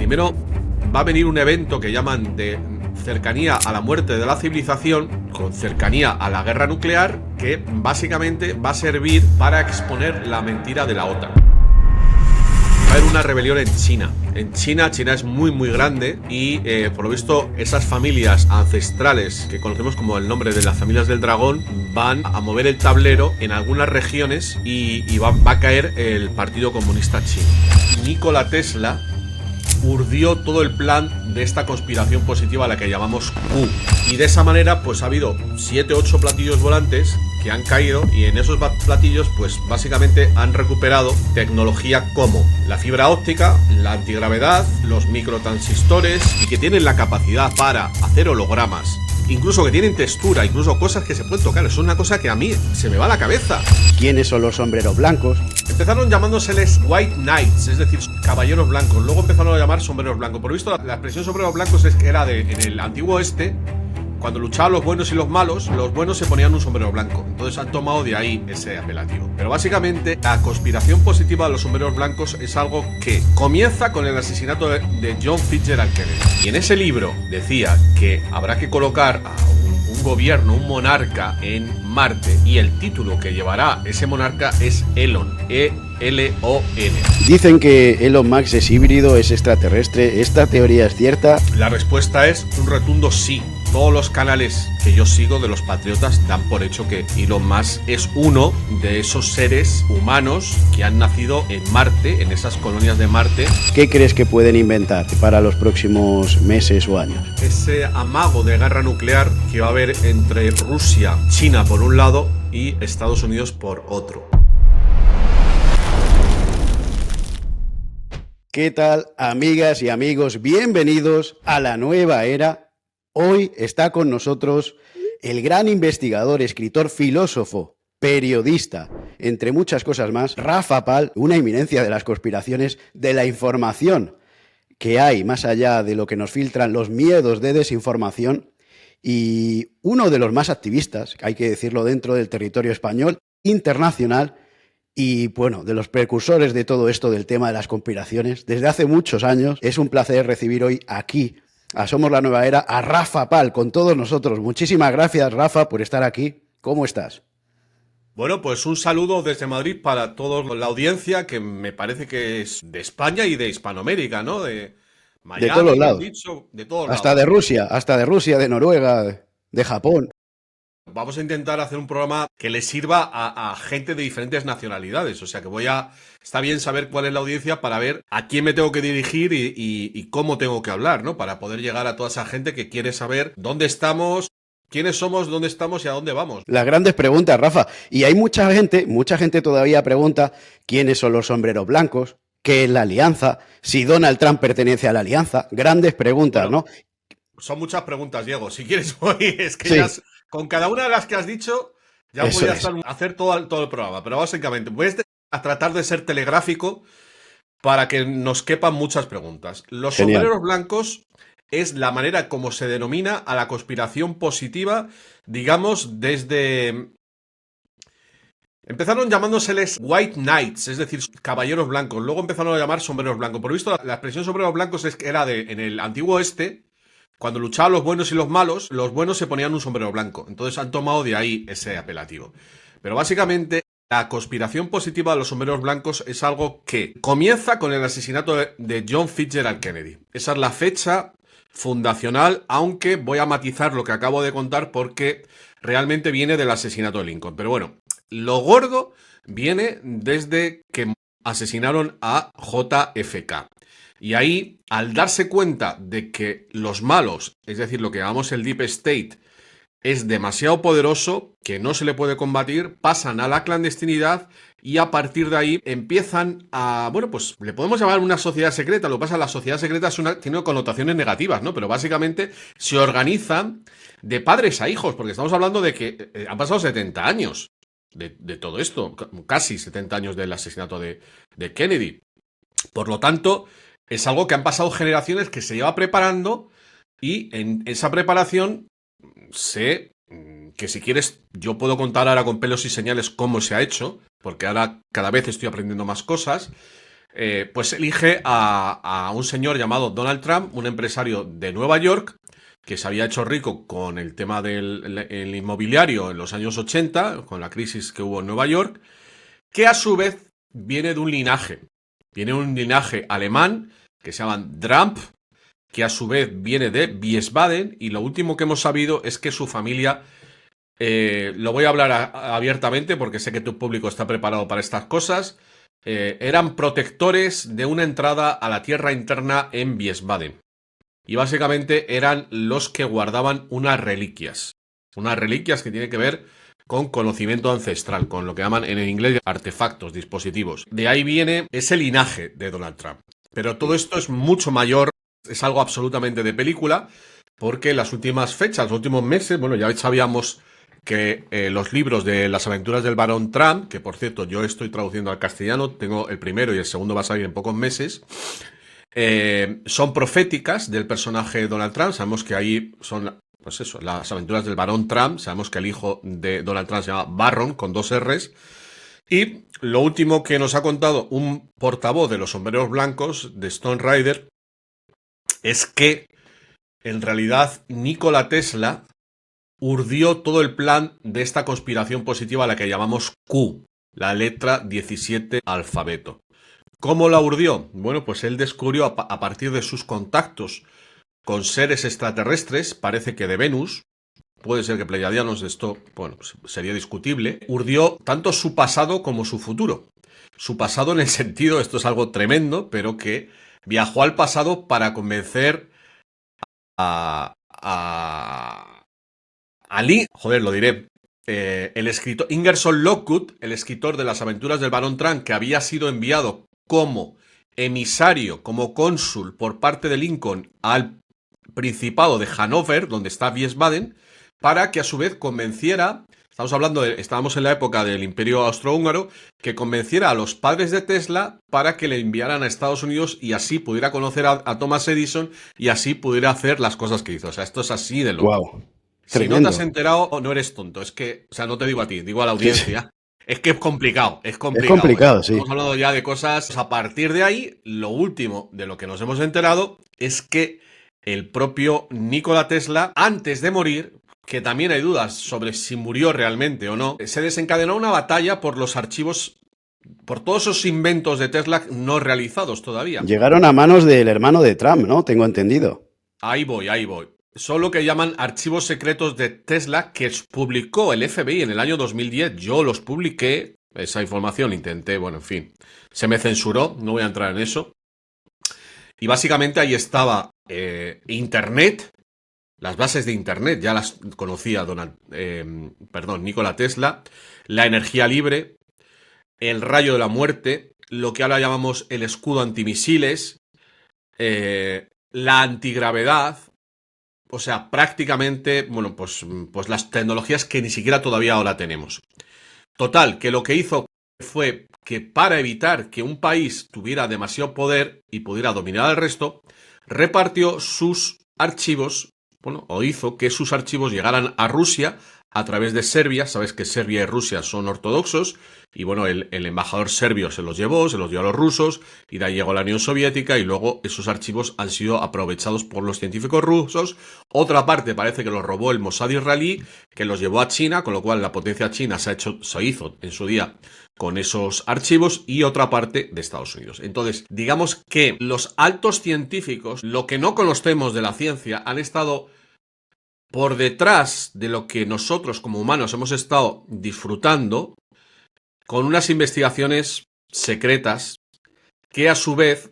Primero va a venir un evento que llaman de cercanía a la muerte de la civilización, con cercanía a la guerra nuclear, que básicamente va a servir para exponer la mentira de la OTAN. Va a haber una rebelión en China. China es muy grande y por lo visto esas familias ancestrales que conocemos como el nombre de las familias del dragón van a mover el tablero en algunas regiones y va a caer el Partido Comunista Chino. Nikola Tesla urdió todo el plan de esta conspiración positiva a la que llamamos Q. Y de esa manera pues ha habido 7-8 platillos volantes que han caído y en esos platillos pues básicamente han recuperado tecnología como la fibra óptica, la antigravedad, los microtransistores y que tienen la capacidad para hacer hologramas. Incluso que tienen textura, incluso cosas que se pueden tocar. Es una cosa que a mí se me va a la cabeza. ¿Quiénes son los sombreros blancos? Empezaron llamándoseles White Knights, es decir, caballeros blancos. Luego empezaron a llamar sombreros blancos. Por lo visto, la expresión sombreros blancos es que era en el antiguo oeste. Cuando luchaban los buenos y los malos se ponían un sombrero blanco. Entonces han tomado de ahí ese apelativo. Pero básicamente la conspiración positiva de los sombreros blancos es algo que comienza con el asesinato de John Fitzgerald Kennedy. Y en ese libro decía que habrá que colocar a un gobierno, un monarca en Marte, y el título que llevará ese monarca es Elon, E-L-O-N. Dicen que Elon Musk es híbrido, es extraterrestre. ¿Esta teoría es cierta? La respuesta es un rotundo sí. Todos los canales que yo sigo de los patriotas dan por hecho que Elon Musk es uno de esos seres humanos que han nacido en Marte, en esas colonias de Marte. ¿Qué crees que pueden inventar para los próximos meses o años? Ese amago de guerra nuclear que va a haber entre Rusia, China por un lado y Estados Unidos por otro. ¿Qué tal, amigas y amigos? Bienvenidos a la nueva era. Hoy está con nosotros el gran investigador, escritor, filósofo, periodista, entre muchas cosas más, Rafa Pal, una eminencia de las conspiraciones, de la información que hay más allá de lo que nos filtran los miedos de desinformación, y uno de los más activistas, hay que decirlo, dentro del territorio español, internacional, y bueno, de los precursores de todo esto del tema de las conspiraciones, desde hace muchos años. Es un placer recibir hoy aquí a Somos la Nueva Era a Rafa Pal con todos nosotros. Muchísimas gracias, Rafa, por estar aquí. ¿Cómo estás? Bueno, pues un saludo desde Madrid para toda la audiencia, que me parece que es de España y de Hispanoamérica, ¿no? De Miami, de todos los lados. De todos hasta lados. De Rusia, de Noruega, de Japón. Vamos a intentar hacer un programa que le sirva a gente de diferentes nacionalidades. O sea que está bien saber cuál es la audiencia para ver a quién me tengo que dirigir y cómo tengo que hablar, ¿no? Para poder llegar a toda esa gente que quiere saber dónde estamos, quiénes somos, dónde estamos y a dónde vamos. Las grandes preguntas, Rafa. Y hay mucha gente todavía pregunta quiénes son los sombreros blancos, qué es la alianza, si Donald Trump pertenece a la alianza. Grandes preguntas, bueno, ¿no? Son muchas preguntas, Diego. Si quieres, es que sí. ya con cada una de las que has dicho, ya voy a hacer todo el programa. Pero básicamente, voy a tratar de ser telegráfico para que nos quepan muchas preguntas. Los Genial. sombreros blancos es la manera como se denomina a la conspiración positiva, digamos, desde... Empezaron llamándoseles White Knights, es decir, caballeros blancos. Luego empezaron a llamar sombreros blancos. Por lo visto, la expresión sombreros blancos es que era en el antiguo oeste. Cuando luchaban los buenos y los malos se ponían un sombrero blanco. Entonces han tomado de ahí ese apelativo. Pero básicamente la conspiración positiva de los sombreros blancos es algo que comienza con el asesinato de John Fitzgerald Kennedy. Esa es la fecha fundacional, aunque voy a matizar lo que acabo de contar porque realmente viene del asesinato de Lincoln. Pero bueno, lo gordo viene desde que asesinaron a JFK. Y ahí, al darse cuenta de que los malos, es decir, lo que llamamos el Deep State, es demasiado poderoso, que no se le puede combatir, pasan a la clandestinidad y a partir de ahí empiezan a... Bueno, pues le podemos llamar una sociedad secreta. Lo que pasa es que la sociedad secreta tiene connotaciones negativas, ¿no? Pero básicamente se organizan de padres a hijos, porque estamos hablando de que han pasado 70 años de todo esto, casi 70 años del asesinato de Kennedy. Por lo tanto... es algo que han pasado generaciones, que se lleva preparando y en esa preparación sé que si quieres yo puedo contar ahora con pelos y señales cómo se ha hecho, porque ahora cada vez estoy aprendiendo más cosas. pues elige a un señor llamado Donald Trump, un empresario de Nueva York, que se había hecho rico con el tema del inmobiliario en los años 80, con la crisis que hubo en Nueva York, que a su vez viene de un linaje. Viene de un linaje alemán que se llaman Trump, que a su vez viene de Wiesbaden, y lo último que hemos sabido es que su familia, lo voy a hablar abiertamente porque sé que tu público está preparado para estas cosas, eran protectores de una entrada a la tierra interna en Wiesbaden. Y básicamente eran los que guardaban unas reliquias que tienen que ver con conocimiento ancestral, con lo que llaman en el inglés artefactos, dispositivos. De ahí viene ese linaje de Donald Trump. Pero todo esto es mucho mayor, es algo absolutamente de película, porque en las últimas fechas, los últimos meses, bueno, ya sabíamos que los libros de las aventuras del Barón Trump, que por cierto yo estoy traduciendo al castellano, tengo el primero y el segundo va a salir en pocos meses, son proféticas del personaje Donald Trump. Sabemos que ahí son, pues eso, las aventuras del Barón Trump. Sabemos que el hijo de Donald Trump se llama Barron, con 2 R's. Y lo último que nos ha contado un portavoz de los sombreros blancos de Stone Rider es que en realidad Nikola Tesla urdió todo el plan de esta conspiración positiva a la que llamamos Q, la letra 17 alfabeto. ¿Cómo la urdió? Bueno, pues él descubrió a partir de sus contactos con seres extraterrestres, parece que de Venus, puede ser que pleiadianos, esto, bueno, pues sería discutible, urdió tanto su pasado como su futuro. Su pasado en el sentido, esto es algo tremendo, pero que viajó al pasado para convencer a Lee, joder, lo diré, el escritor Ingersoll Lockwood, el escritor de las aventuras del Barón Trump, que había sido enviado como emisario, como cónsul por parte de Lincoln al Principado de Hannover, donde está Wiesbaden, para que a su vez convenciera, estábamos en la época del Imperio Austrohúngaro, que convenciera a los padres de Tesla para que le enviaran a Estados Unidos y así pudiera conocer a Thomas Edison y así pudiera hacer las cosas que hizo. O sea, esto es así de loco. Wow. Si no te has enterado, no eres tonto. Es que, o sea, no te digo a ti, digo a la audiencia. Sí. Es que es complicado, es complicado. Es complicado, sí. Estamos hablando ya de cosas. A partir de ahí, lo último de lo que nos hemos enterado es que el propio Nikola Tesla, antes de morir, que también hay dudas sobre si murió realmente o no, se desencadenó una batalla por los archivos, por todos esos inventos de Tesla no realizados todavía. Llegaron a manos del hermano de Trump, ¿no? Tengo entendido. Ahí voy. Son lo que llaman archivos secretos de Tesla que publicó el FBI en el año 2010. Yo los publiqué, esa información intenté, bueno, en fin, se me censuró, no voy a entrar en eso. Y básicamente ahí estaba Internet, las bases de Internet, ya las conocía Nikola Tesla, la energía libre, el rayo de la muerte, lo que ahora llamamos el escudo antimisiles, la antigravedad. O sea, prácticamente, bueno, pues las tecnologías que ni siquiera todavía ahora tenemos. Total, que lo que hizo fue que para evitar que un país tuviera demasiado poder y pudiera dominar al resto, repartió sus archivos, bueno, o hizo que sus archivos llegaran a Rusia a través de Serbia. Sabes que Serbia y Rusia son ortodoxos y bueno, el embajador serbio se los dio a los rusos y de ahí llegó la Unión Soviética y luego esos archivos han sido aprovechados por los científicos rusos. Otra parte parece que los robó el Mossad israelí, que los llevó a China, con lo cual la potencia china se hizo en su día con esos archivos, y otra parte de Estados Unidos. Entonces, digamos que los altos científicos, lo que no conocemos de la ciencia, han estado por detrás de lo que nosotros como humanos hemos estado disfrutando con unas investigaciones secretas que a su vez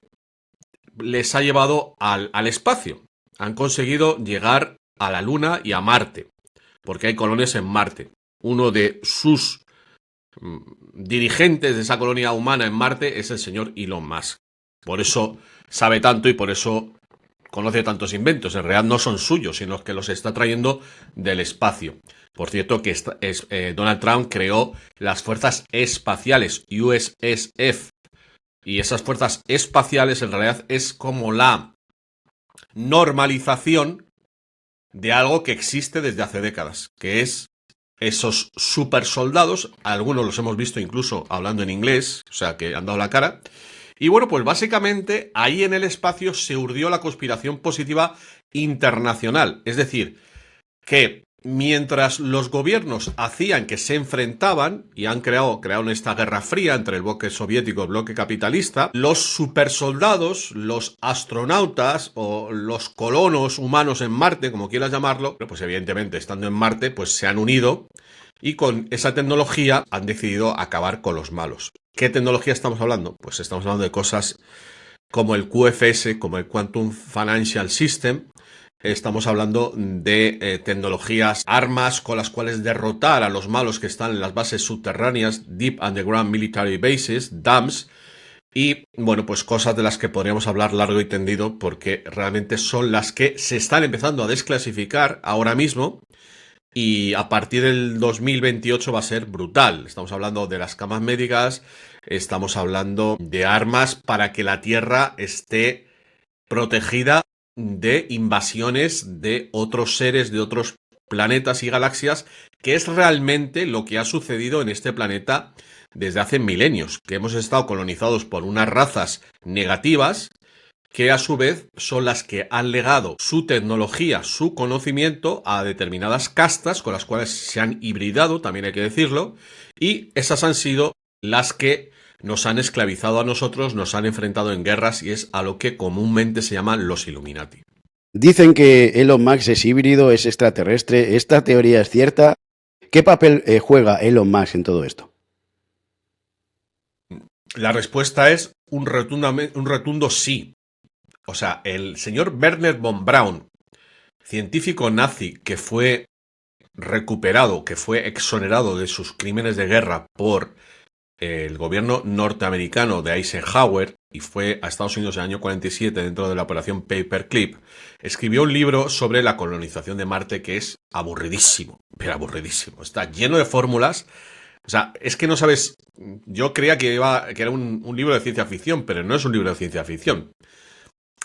les ha llevado al espacio. Han conseguido llegar a la Luna y a Marte, porque hay colonias en Marte. Uno de sus dirigentes de esa colonia humana en Marte es el señor Elon Musk. Por eso sabe tanto y por eso conoce tantos inventos. En realidad no son suyos, sino que los está trayendo del espacio. Por cierto, que Donald Trump creó las fuerzas espaciales, USSF. Y esas fuerzas espaciales en realidad es como la normalización de algo que existe desde hace décadas, que es esos super soldados. Algunos los hemos visto incluso hablando en inglés, o sea que han dado la cara. Y bueno, pues básicamente ahí en el espacio se urdió la conspiración positiva internacional. Es decir, que mientras los gobiernos hacían que se enfrentaban y crearon esta guerra fría entre el bloque soviético y el bloque capitalista, los supersoldados, los astronautas o los colonos humanos en Marte, como quieras llamarlo, pues evidentemente estando en Marte, pues se han unido y con esa tecnología han decidido acabar con los malos. ¿Qué tecnología estamos hablando? Pues estamos hablando de cosas como el QFS, como el Quantum Financial System. Estamos hablando de tecnologías, armas con las cuales derrotar a los malos que están en las bases subterráneas, Deep Underground Military Bases, DAMs, y bueno, pues cosas de las que podríamos hablar largo y tendido porque realmente son las que se están empezando a desclasificar ahora mismo y a partir del 2028 va a ser brutal. Estamos hablando de las camas médicas, estamos hablando de armas para que la Tierra esté protegida de invasiones de otros seres, de otros planetas y galaxias, que es realmente lo que ha sucedido en este planeta desde hace milenios, que hemos estado colonizados por unas razas negativas que a su vez son las que han legado su tecnología, su conocimiento a determinadas castas con las cuales se han hibridado, también hay que decirlo, y esas han sido las que nos han esclavizado a nosotros, nos han enfrentado en guerras y es a lo que comúnmente se llaman los Illuminati. Dicen que Elon Musk es híbrido, es extraterrestre. ¿Esta teoría es cierta? ¿Qué papel juega Elon Musk en todo esto? La respuesta es un rotundo sí. O sea, el señor Wernher von Braun, científico nazi que fue recuperado, que fue exonerado de sus crímenes de guerra por el gobierno norteamericano de Eisenhower y fue a Estados Unidos en el año 47 dentro de la operación Paperclip, escribió un libro sobre la colonización de Marte que es aburridísimo, pero aburridísimo. Está lleno de fórmulas. O sea, es que no sabes. Yo creía que era un libro de ciencia ficción, pero no es un libro de ciencia ficción.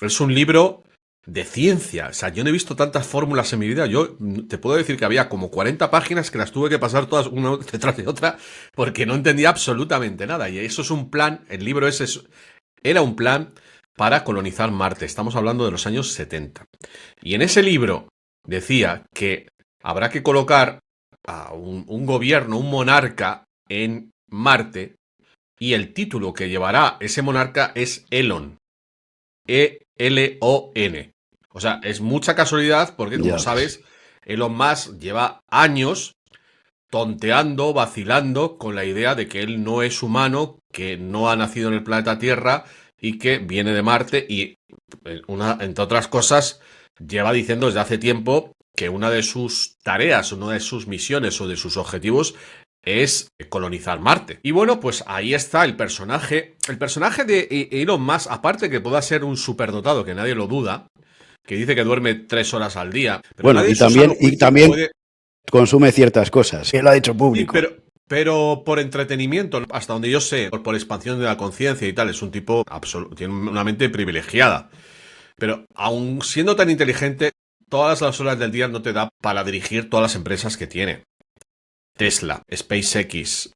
Es un libro de ciencia. O sea, yo no he visto tantas fórmulas en mi vida. Yo te puedo decir que había como 40 páginas que las tuve que pasar todas una detrás de otra porque no entendía absolutamente nada. Y eso es un plan, el libro ese era un plan para colonizar Marte. Estamos hablando de los años 70. Y en ese libro decía que habrá que colocar a un gobierno, un monarca en Marte y el título que llevará ese monarca es Elon. E-L-O-N. O sea, es mucha casualidad porque, como sabes, Elon Musk lleva años tonteando, vacilando con la idea de que él no es humano, que no ha nacido en el planeta Tierra y que viene de Marte y, entre otras cosas, lleva diciendo desde hace tiempo que una de sus tareas, una de sus misiones o de sus objetivos es colonizar Marte. Y bueno, pues ahí está el personaje. El personaje de Elon Musk, aparte que pueda ser un superdotado, que nadie lo duda, que dice que duerme 3 horas al día. Pero bueno, y también consume ciertas cosas. Él lo ha dicho público. Sí, pero por entretenimiento, hasta donde yo sé, por expansión de la conciencia y tal, es un tipo tiene una mente privilegiada. Pero aun siendo tan inteligente, todas las horas del día no te da para dirigir todas las empresas que tiene. Tesla, SpaceX,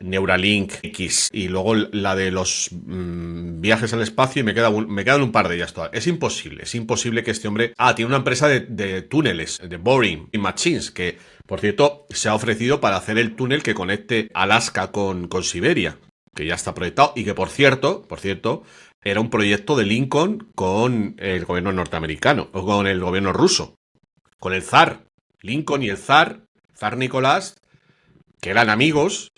Neuralink X y luego la de los viajes al espacio y me quedan un par de ellas todavía. Es imposible que este hombre... tiene una empresa de túneles, de Boring Machines, que por cierto se ha ofrecido para hacer el túnel que conecte Alaska con Siberia, que ya está proyectado y que por cierto, era un proyecto de Lincoln con el gobierno norteamericano, o con el gobierno ruso, con el zar. Lincoln y el zar Nicolás, que eran amigos,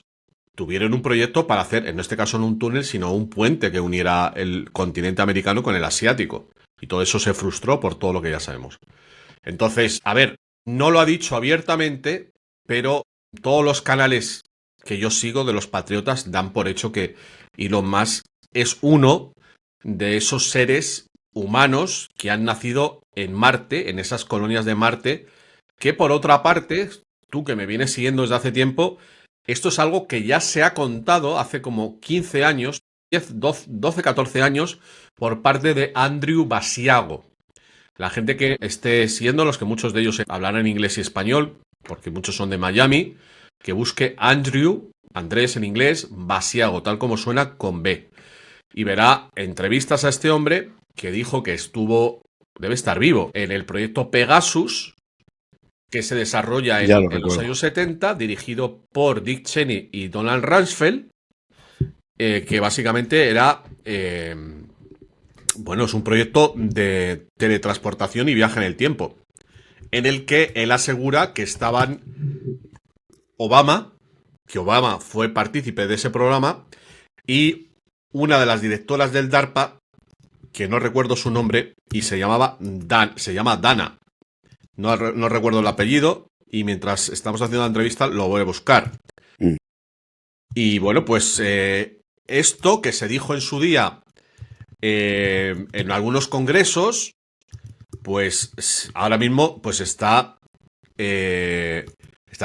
tuvieron un proyecto para hacer, en este caso no un túnel, sino un puente que uniera el continente americano con el asiático. Y todo eso se frustró por todo lo que ya sabemos. Entonces, a ver, no lo ha dicho abiertamente, pero todos los canales que yo sigo de los patriotas dan por hecho que Elon Musk es uno de esos seres humanos que han nacido en Marte, en esas colonias de Marte, que por otra parte, tú que me vienes siguiendo desde hace tiempo, esto es algo que ya se ha contado hace como 15 años, 12, 14 años, por parte de Andrew Basiago. La gente que esté siguiendo, los que muchos de ellos hablarán inglés y español, porque muchos son de Miami, que busque Andrés en inglés, Basiago, tal como suena con B. y verá entrevistas a este hombre que dijo que debe estar vivo, en el proyecto Pegasus, que se desarrolla Ya lo en los recuerdo. años 70, dirigido por Dick Cheney y Donald Rumsfeld, que básicamente era, bueno, es un proyecto de teletransportación y viaje en el tiempo, en el que él asegura que estaban que Obama fue partícipe de ese programa, y una de las directoras del DARPA, que no recuerdo su nombre, y se llama Dana. No recuerdo el apellido, y mientras estamos haciendo la entrevista lo voy a buscar. Mm. Y bueno, pues esto que se dijo en su día en algunos congresos, pues ahora mismo pues está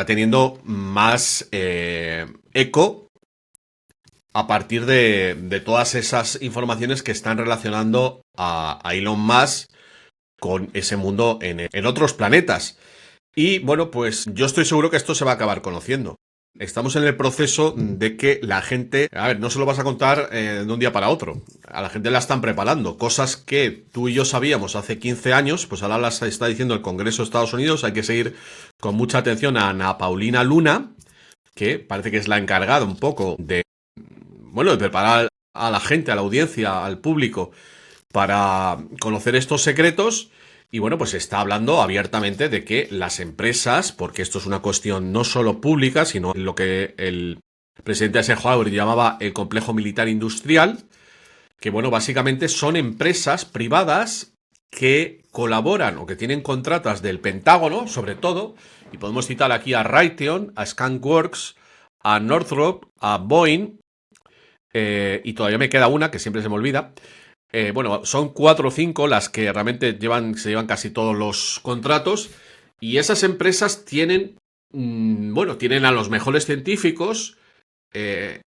teniendo más eco a partir de todas esas informaciones que están relacionando a Elon Musk con ese mundo en otros planetas. Y bueno, pues yo estoy seguro que esto se va a acabar conociendo. Estamos en el proceso de que la gente, a ver, no se lo vas a contar de un día para otro. A la gente la están preparando. Cosas que tú y yo sabíamos hace 15 años, pues ahora las está diciendo el Congreso de Estados Unidos. Hay que seguir con mucha atención a Ana Paulina Luna, que parece que es la encargada un poco de, bueno, de preparar a la gente, a la audiencia, al público, para conocer estos secretos. Y bueno, pues se está hablando abiertamente de que las empresas, porque esto es una cuestión no solo pública, sino lo que el presidente Eisenhower llamaba el complejo militar industrial, que bueno, básicamente son empresas privadas que colaboran o que tienen contratas del Pentágono, sobre todo, y podemos citar aquí a Raytheon, a Skunkworks, a Northrop, a Boeing, y todavía me queda una que siempre se me olvida. Bueno, son 4 o 5 las que realmente se llevan casi todos los contratos, y esas empresas tienen, bueno, tienen a los mejores científicos.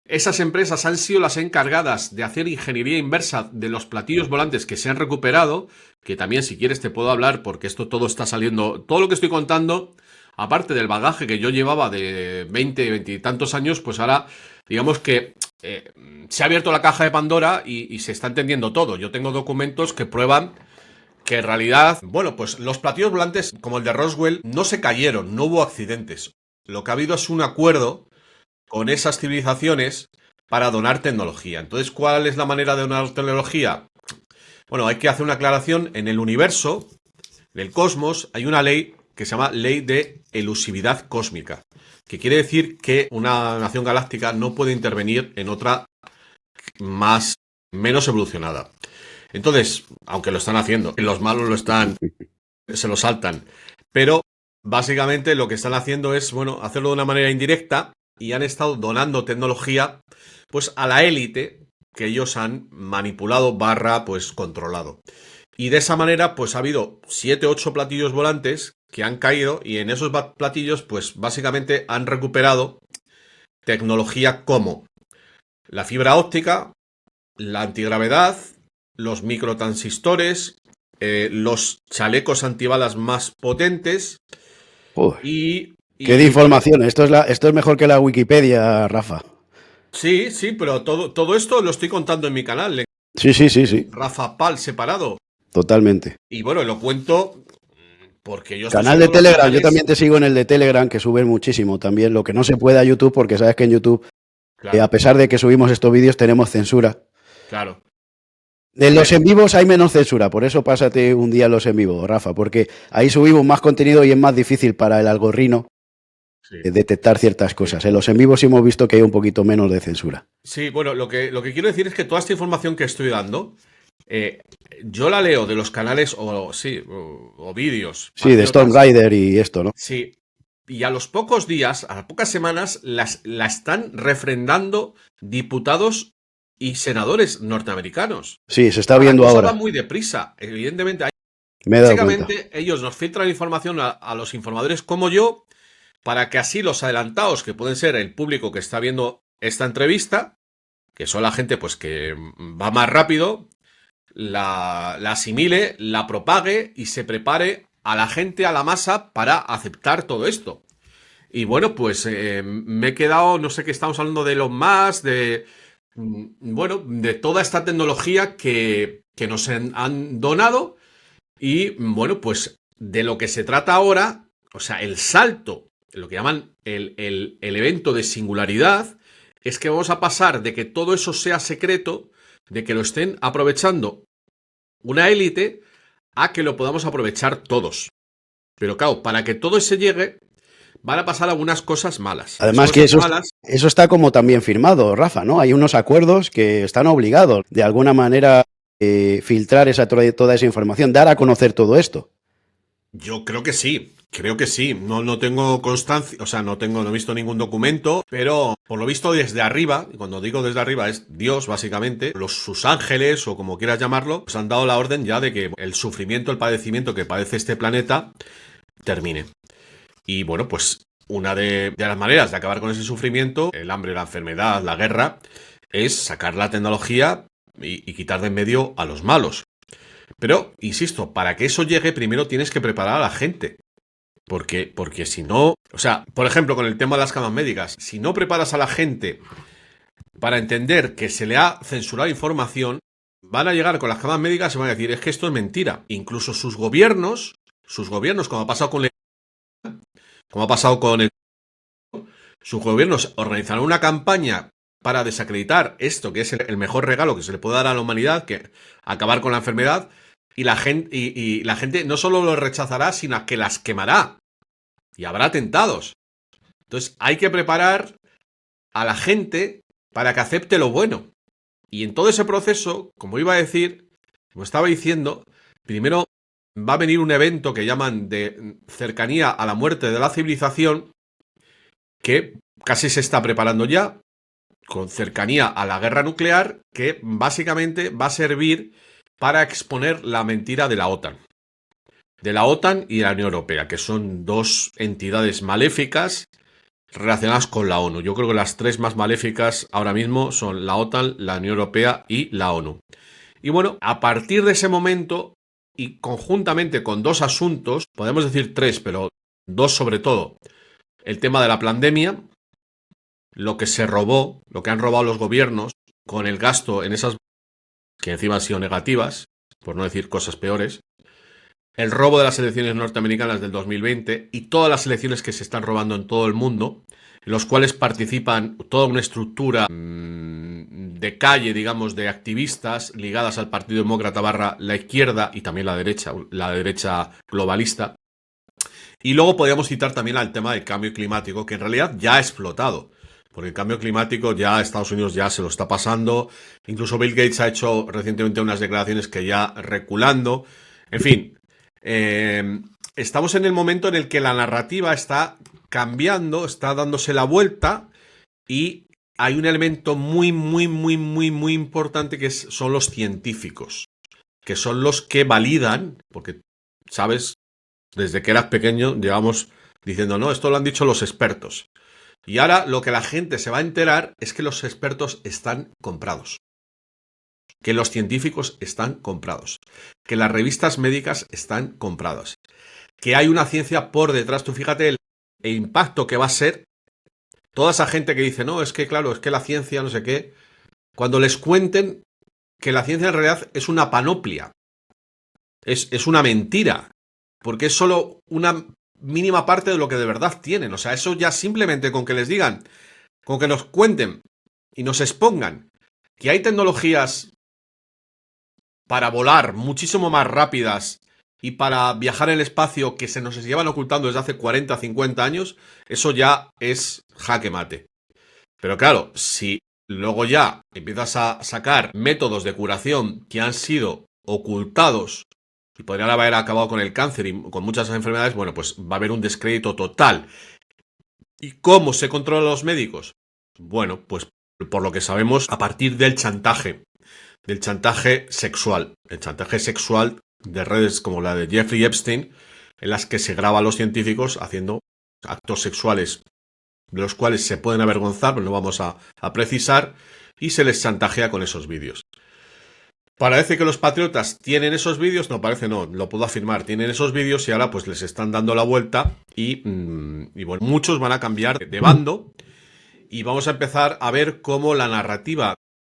Esas empresas han sido las encargadas de hacer ingeniería inversa de los platillos volantes que se han recuperado, que también si quieres te puedo hablar porque esto todo está saliendo, todo lo que estoy contando, aparte del bagaje que yo llevaba de 20 y tantos años, pues ahora digamos que se ha abierto la caja de Pandora y se está entendiendo todo. Yo tengo documentos que prueban que en realidad, bueno, pues los platillos volantes como el de Roswell no se cayeron, no hubo accidentes. Lo que ha habido es un acuerdo con esas civilizaciones para donar tecnología. Entonces, ¿cuál es la manera de donar tecnología? Bueno, hay que hacer una aclaración. En el universo, del cosmos, hay una ley que se llama ley de elusividad cósmica, que quiere decir que una nación galáctica no puede intervenir en otra menos evolucionada. Entonces, aunque lo están haciendo, los malos se lo saltan, pero básicamente lo que están haciendo es, bueno, hacerlo de una manera indirecta, y han estado donando tecnología pues a la élite que ellos han manipulado pues controlado. Y de esa manera pues ha habido 7 8 platillos volantes que han caído, y en esos platillos pues básicamente han recuperado tecnología como la fibra óptica, la antigravedad, los microtransistores, los chalecos antibalas más potentes. Uy, y qué de información. Esto es mejor que la Wikipedia, Rafa. Sí, pero todo esto lo estoy contando en mi canal, Sí. Rafa Pal separado. Totalmente. Y bueno, lo cuento porque yo estoy Canal de siguiendo los Telegram, yo canales. también te sigo en el de Telegram, que suben muchísimo también. Lo que no se puede a YouTube, porque sabes que en YouTube, Claro, a pesar de que subimos estos vídeos, tenemos censura. claro. En los en vivos hay menos censura, por eso pásate un día en los en vivo, Rafa, porque ahí subimos más contenido y es más difícil para el algoritmo Sí. detectar ciertas cosas. En los en vivos sí hemos visto que hay un poquito menos de censura. Sí, bueno, lo que quiero decir es que toda esta información que estoy dando, yo la leo de los canales o vídeos. Sí, de Storm Rider y esto, ¿no? Sí. Y a los pocos días, a las pocas semanas, la están refrendando diputados y senadores norteamericanos. Sí, se está viendo La cosa ahora. va muy deprisa. Evidentemente, Me he dado cuenta. básicamente ellos nos filtran información a los informadores como yo, para que así los adelantados, que pueden ser el público que está viendo esta entrevista, que son la gente pues que va más rápido, la asimile, la propague y se prepare a la gente, a la masa, para aceptar todo esto. Y bueno, pues me he quedado, no sé qué estamos hablando de Elon Musk, Bueno, de toda esta tecnología que nos han donado y, bueno, pues de lo que se trata ahora, o sea, el salto, lo que llaman el evento de singularidad, es que vamos a pasar de que todo eso sea secreto, de que lo estén aprovechando una élite, a que lo podamos aprovechar todos. Pero claro, para que todo ese llegue, van a pasar algunas cosas malas. Las Además que cosas malas, eso está como también firmado, Rafa, ¿no? Hay unos acuerdos que están obligados de alguna manera filtrar toda esa información, dar a conocer todo esto. yo creo que sí. Creo que sí. No tengo constancia, o sea, no he visto ningún documento, pero por lo visto desde arriba, y cuando digo desde arriba es Dios, básicamente, sus ángeles, o como quieras llamarlo, pues han dado la orden ya de que el sufrimiento, el padecimiento que padece este planeta termine. Y bueno, pues una de las maneras de acabar con ese sufrimiento, el hambre, la enfermedad, la guerra, es sacar la tecnología y quitar de en medio a los malos. Pero, insisto, para que eso llegue, primero tienes que preparar a la gente. Porque si no, o sea, por ejemplo, con el tema de las camas médicas, si no preparas a la gente para entender que se le ha censurado información, van a llegar con las camas médicas y van a decir, es que esto es mentira. Incluso sus gobiernos, como ha pasado con el, sus gobiernos organizarán una campaña para desacreditar esto, que es el mejor regalo que se le puede dar a la humanidad, que acabar con la enfermedad, y la gente no solo lo rechazará, sino que las quemará. Y habrá atentados. Entonces hay que preparar a la gente para que acepte lo bueno. Y en todo ese proceso, como iba a decir, como estaba diciendo, primero va a venir un evento que llaman de cercanía a la muerte de la civilización, que casi se está preparando ya, con cercanía a la guerra nuclear, que básicamente va a servir para exponer la mentira de la OTAN. De la OTAN y de la Unión Europea, que son dos entidades maléficas relacionadas con la ONU. Yo creo que las tres más maléficas ahora mismo son la OTAN, la Unión Europea y la ONU. Y bueno, a partir de ese momento, y conjuntamente con dos asuntos, podemos decir tres, pero dos sobre todo, el tema de la pandemia, lo que se robó, lo que han robado los gobiernos con el gasto en esas que encima han sido negativas, por no decir cosas peores, el robo de las elecciones norteamericanas del 2020 y todas las elecciones que se están robando en todo el mundo, en los cuales participan toda una estructura de calle, digamos, de activistas ligadas al Partido Demócrata / la izquierda y también la derecha globalista. Y luego podríamos citar también al tema del cambio climático, que en realidad ya ha explotado. Porque el cambio climático ya Estados Unidos ya se lo está pasando. Incluso Bill Gates ha hecho recientemente unas declaraciones que ya reculando. En fin, estamos en el momento en el que la narrativa está cambiando, está dándose la vuelta y hay un elemento muy importante que son los científicos, que son los que validan, porque, ¿sabes? Desde que eras pequeño llevamos diciendo, no, esto lo han dicho los expertos. Y ahora lo que la gente se va a enterar es que los expertos están comprados. Que los científicos están comprados. Que las revistas médicas están compradas. Que hay una ciencia por detrás. Tú fíjate el impacto que va a ser toda esa gente que dice, no, es que claro, es que la ciencia no sé qué. Cuando les cuenten que la ciencia en realidad es una panoplia. Es una mentira. Porque es solo una mínima parte de lo que de verdad tienen. O sea, eso ya simplemente con que les digan, con que nos cuenten y nos expongan que hay tecnologías para volar muchísimo más rápidas y para viajar en el espacio que se nos llevan ocultando desde hace 40, 50 años, eso ya es jaque mate. Pero claro, si luego ya empiezas a sacar métodos de curación que han sido ocultados y podrían haber acabado con el cáncer y con muchas enfermedades, bueno, pues va a haber un descrédito total. ¿Y cómo se controlan los médicos? Bueno, pues por lo que sabemos, a partir del chantaje sexual. El chantaje sexual de redes como la de Jeffrey Epstein, en las que se graba a los científicos haciendo actos sexuales de los cuales se pueden avergonzar, pero no vamos a precisar, y se les chantajea con esos vídeos. Parece que los patriotas tienen esos vídeos, no parece, no, lo puedo afirmar, tienen esos vídeos y ahora pues les están dando la vuelta y bueno, muchos van a cambiar de bando y vamos a empezar a ver cómo la narrativa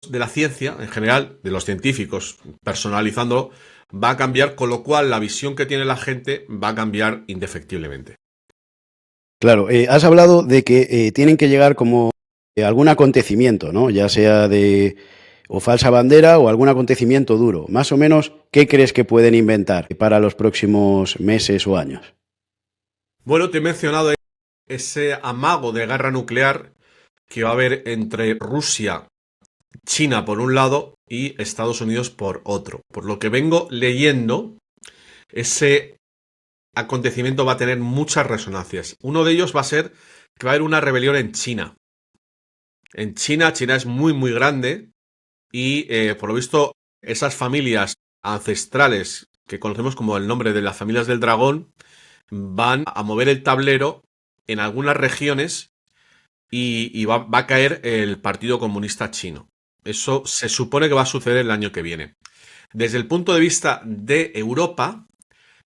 de la ciencia, en general, de los científicos, personalizándolo, va a cambiar, con lo cual la visión que tiene la gente va a cambiar indefectiblemente. Claro, has hablado de que tienen que llegar como algún acontecimiento, ¿no? Ya sea de o falsa bandera o algún acontecimiento duro. Más o menos, ¿qué crees que pueden inventar para los próximos meses o años? Bueno, te he mencionado ese amago de guerra nuclear que va a haber entre Rusia, China por un lado y Estados Unidos por otro. Por lo que vengo leyendo, ese acontecimiento va a tener muchas resonancias. Uno de ellos va a ser que va a haber una rebelión en China. En China, China es muy, muy grande y por lo visto esas familias ancestrales que conocemos como el nombre de las familias del dragón van a mover el tablero en algunas regiones y va a caer el Partido Comunista Chino. Eso se supone que va a suceder el año que viene. Desde el punto de vista de Europa,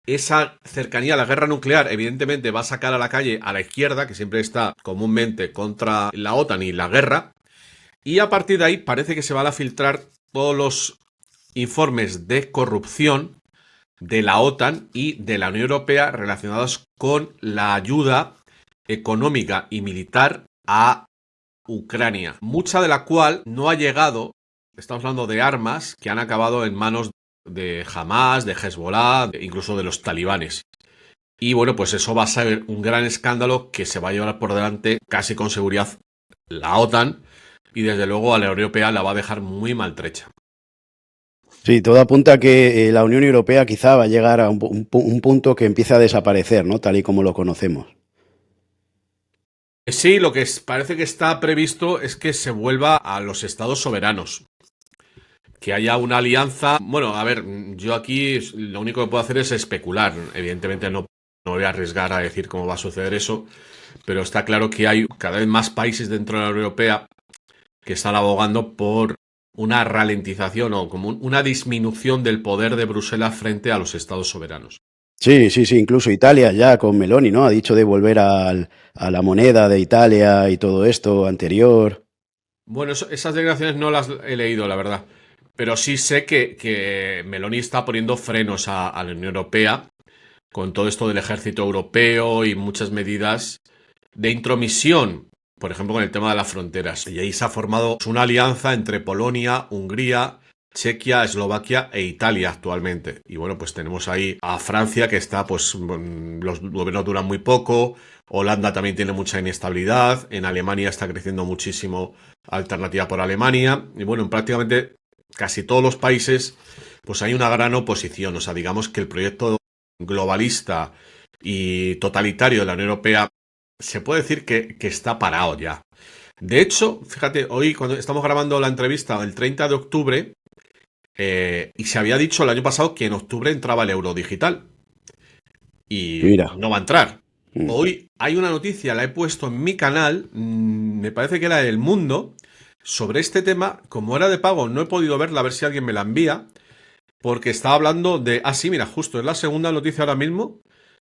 esa cercanía a la guerra nuclear evidentemente va a sacar a la calle a la izquierda, que siempre está comúnmente contra la OTAN y la guerra, y a partir de ahí parece que se van a filtrar todos los informes de corrupción de la OTAN y de la Unión Europea relacionados con la ayuda económica y militar a Ucrania, mucha de la cual no ha llegado, estamos hablando de armas que han acabado en manos de Hamas, de Hezbollah, incluso de los talibanes. Y bueno, pues eso va a ser un gran escándalo que se va a llevar por delante casi con seguridad la OTAN y desde luego a la Unión Europea la va a dejar muy maltrecha. Sí, todo apunta a que la Unión Europea quizá va a llegar a un punto que empieza a desaparecer, ¿no? Tal y como lo conocemos. Sí, lo que parece que está previsto es que se vuelva a los estados soberanos. Que haya una alianza. Bueno, a ver, yo aquí lo único que puedo hacer es especular. Evidentemente no voy a arriesgar a decir cómo va a suceder eso, pero está claro que hay cada vez más países dentro de la Unión Europea que están abogando por una ralentización o como una disminución del poder de Bruselas frente a los estados soberanos. Sí, sí, sí, incluso Italia ya con Meloni, ¿no? Ha dicho de volver a la moneda de Italia y todo esto anterior. Bueno, esas declaraciones no las he leído, la verdad. Pero sí sé que Meloni está poniendo frenos a la Unión Europea con todo esto del ejército europeo y muchas medidas de intromisión, por ejemplo, con el tema de las fronteras. Y ahí se ha formado una alianza entre Polonia, Hungría, Chequia, Eslovaquia e Italia actualmente. Y bueno, pues tenemos ahí a Francia que está, pues los gobiernos duran muy poco, Holanda también tiene mucha inestabilidad, en Alemania está creciendo muchísimo Alternativa por Alemania, y bueno, en prácticamente casi todos los países pues hay una gran oposición. O sea, digamos que el proyecto globalista y totalitario de la Unión Europea se puede decir que está parado ya. De hecho, fíjate, hoy cuando estamos grabando la entrevista el 30 de octubre, y se había dicho el año pasado que en octubre entraba el euro digital. Y Mira. no va a entrar. Mm. Hoy hay una noticia, la he puesto en mi canal, me parece que era El Mundo, sobre este tema. Como era de pago, no he podido verla, a ver si alguien me la envía, porque estaba hablando de... Ah, sí, mira, justo, es la segunda noticia ahora mismo.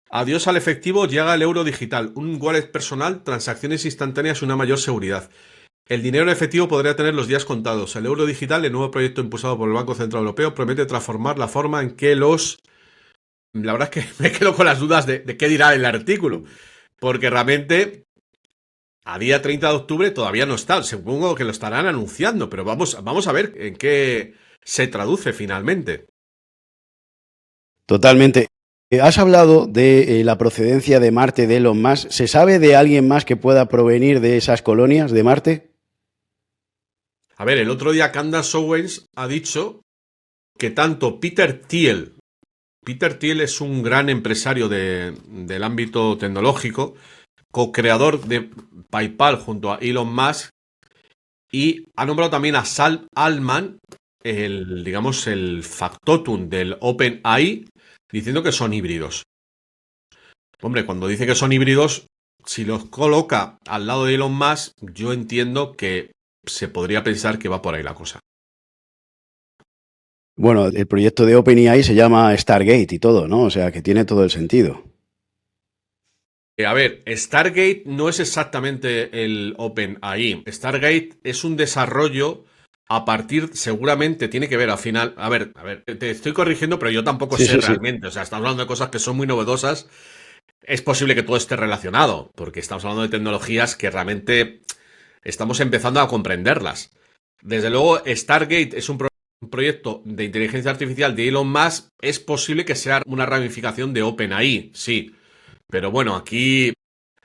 Adiós al efectivo, llega el euro digital. Un wallet personal, transacciones instantáneas y una mayor seguridad. El dinero en efectivo podría tener los días contados. El euro digital, el nuevo proyecto impulsado por el Banco Central Europeo, promete transformar la forma en que los... La verdad es que me quedo con las dudas de qué dirá el artículo. Porque realmente a día 30 de octubre todavía no está. Supongo que lo estarán anunciando, pero vamos a ver en qué se traduce finalmente. Totalmente. Has hablado de la procedencia de Marte de Elon Musk. ¿Se sabe de alguien más que pueda provenir de esas colonias de Marte? A ver, el otro día Candace Owens ha dicho que tanto Peter Thiel es un gran empresario del ámbito tecnológico, co-creador de PayPal junto a Elon Musk, y ha nombrado también a Sam Altman, digamos, el factotum del OpenAI, diciendo que son híbridos. Hombre, cuando dice que son híbridos, si los coloca al lado de Elon Musk, yo entiendo que se podría pensar que va por ahí la cosa. Bueno, el proyecto de OpenAI se llama Stargate y todo, ¿no? O sea, que tiene todo el sentido. A ver, Stargate no es exactamente el OpenAI. Stargate es un desarrollo seguramente tiene que ver al final. A ver, te estoy corrigiendo, pero yo tampoco Sí, sé sí, sí. realmente. O sea, estamos hablando de cosas que son muy novedosas. Es posible que todo esté relacionado, porque estamos hablando de tecnologías que realmente estamos empezando a comprenderlas. Desde luego, Stargate es un proyecto de inteligencia artificial de Elon Musk. Es posible que sea una ramificación de OpenAI, sí. Pero bueno, aquí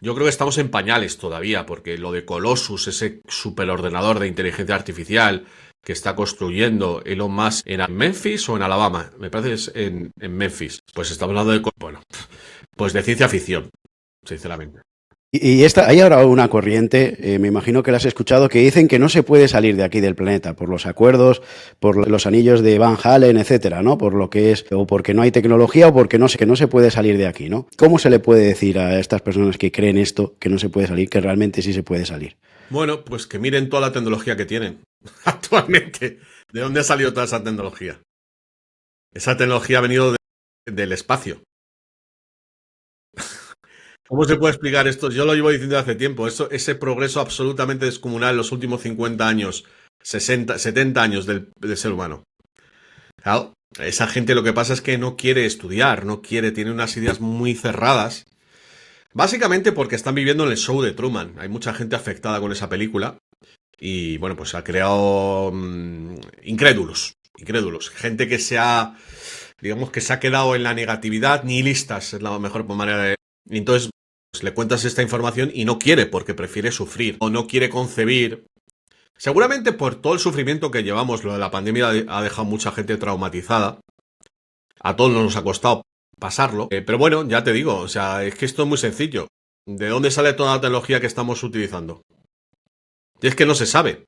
yo creo que estamos en pañales todavía, porque lo de Colossus, ese superordenador de inteligencia artificial que está construyendo Elon Musk en Memphis o en Alabama, me parece que es en Memphis, pues estamos hablando de, bueno, pues de ciencia ficción, sinceramente. Hay ahora una corriente, me imagino que la has escuchado, que dicen que no se puede salir de aquí del planeta por los acuerdos, por los anillos de Van Halen, etcétera, ¿no? Por lo que es, o porque no hay tecnología o porque no, que no se puede salir de aquí, ¿no? ¿Cómo se le puede decir a estas personas que creen esto, que no se puede salir, que realmente sí se puede salir? Bueno, pues que miren toda la tecnología que tienen actualmente. ¿De dónde ha salido toda esa tecnología? Esa tecnología ha venido del espacio. ¿Cómo se puede explicar esto? Yo lo llevo diciendo hace tiempo. Ese progreso absolutamente descomunal en los últimos 50 años, 60, 70 años del ser humano. Claro, esa gente lo que pasa es que no quiere estudiar, no quiere, tiene unas ideas muy cerradas. Básicamente porque están viviendo en el show de Truman. Hay mucha gente afectada con esa película. Y bueno, pues ha creado incrédulos. Incrédulos. Gente que digamos que se ha quedado en la negatividad, nihilistas, es la mejor manera de... Y entonces pues, le cuentas esta información y no quiere porque prefiere sufrir o no quiere concebir. Seguramente por todo el sufrimiento que llevamos, lo de la pandemia ha dejado mucha gente traumatizada. A todos nos ha costado pasarlo. Pero bueno, ya te digo, o sea, es que esto es muy sencillo. ¿De dónde sale toda la tecnología que estamos utilizando? Y es que no se sabe.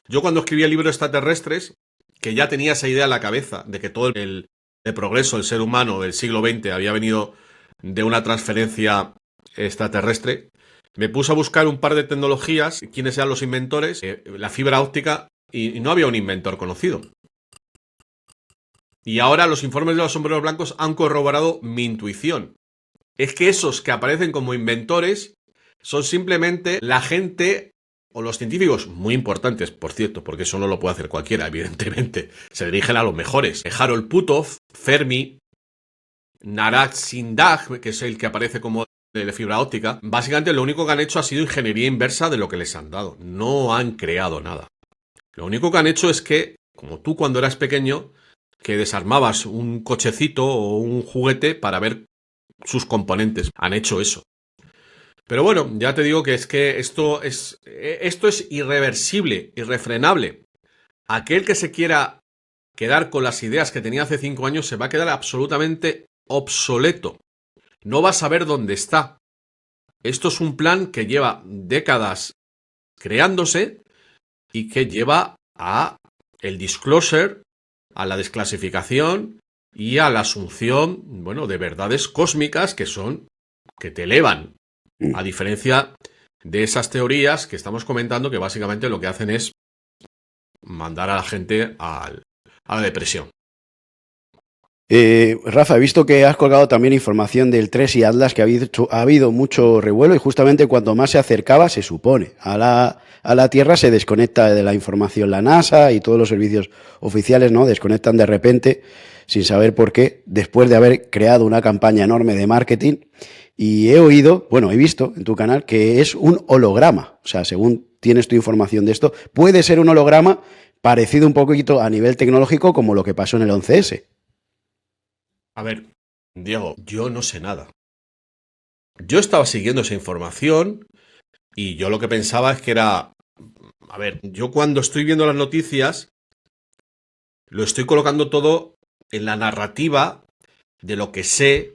Yo cuando escribí el libro Extraterrestres, que ya tenía esa idea en la cabeza de que todo el progreso del ser humano del siglo XX había venido de una transferencia extraterrestre, me puse a buscar un par de tecnologías, quiénes eran los inventores, la fibra óptica, y no había un inventor conocido. Y ahora los informes de los sombreros blancos han corroborado mi intuición. Es que esos que aparecen como inventores son simplemente la gente o los científicos, muy importantes, por cierto, porque eso no lo puede hacer cualquiera, evidentemente, se dirigen a los mejores. Harold Puthoff, Fermi, Narat Sindaj, que es el que aparece como de fibra óptica, básicamente lo único que han hecho ha sido ingeniería inversa de lo que les han dado. No han creado nada. Lo único que han hecho es que, como tú cuando eras pequeño, que desarmabas un cochecito o un juguete para ver sus componentes. Han hecho eso. Pero bueno, ya te digo que es que esto es irreversible, irrefrenable. Aquel que se quiera quedar con las ideas que tenía hace 5 años se va a quedar absolutamente obsoleto. No va a saber dónde está. Esto es un plan que lleva décadas creándose y que lleva a el disclosure, a la desclasificación y a la asunción, bueno, de verdades cósmicas que te elevan. A diferencia de esas teorías que estamos comentando, que básicamente lo que hacen es mandar a la gente a la depresión. Rafa, he visto que has colgado también información del TRES y Atlas, que ha habido mucho revuelo y justamente cuanto más se acercaba, se supone, a la Tierra se desconecta de la información la NASA y todos los servicios oficiales, ¿no? Desconectan de repente, sin saber por qué, después de haber creado una campaña enorme de marketing. Y he visto en tu canal que es un holograma. O sea, según tienes tu información de esto, puede ser un holograma parecido un poquito a nivel tecnológico como lo que pasó en el 11S. A ver, Diego, yo no sé nada. Yo estaba siguiendo esa información y yo lo que pensaba es que era... A ver, yo cuando estoy viendo las noticias, lo estoy colocando todo en la narrativa de lo que sé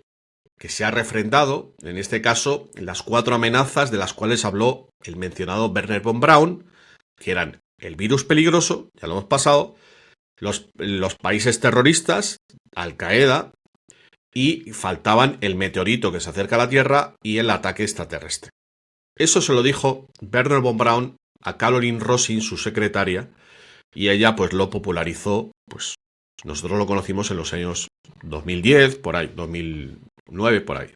que se ha refrendado, en este caso, las 4 amenazas de las cuales habló el mencionado Wernher von Braun, que eran el virus peligroso, ya lo hemos pasado, los países terroristas, Al-Qaeda, y faltaban el meteorito que se acerca a la Tierra y el ataque extraterrestre. Eso se lo dijo Wernher von Braun a Caroline Rosin, su secretaria, y ella pues lo popularizó, pues nosotros lo conocimos en los años 2010, por ahí, 2009, por ahí.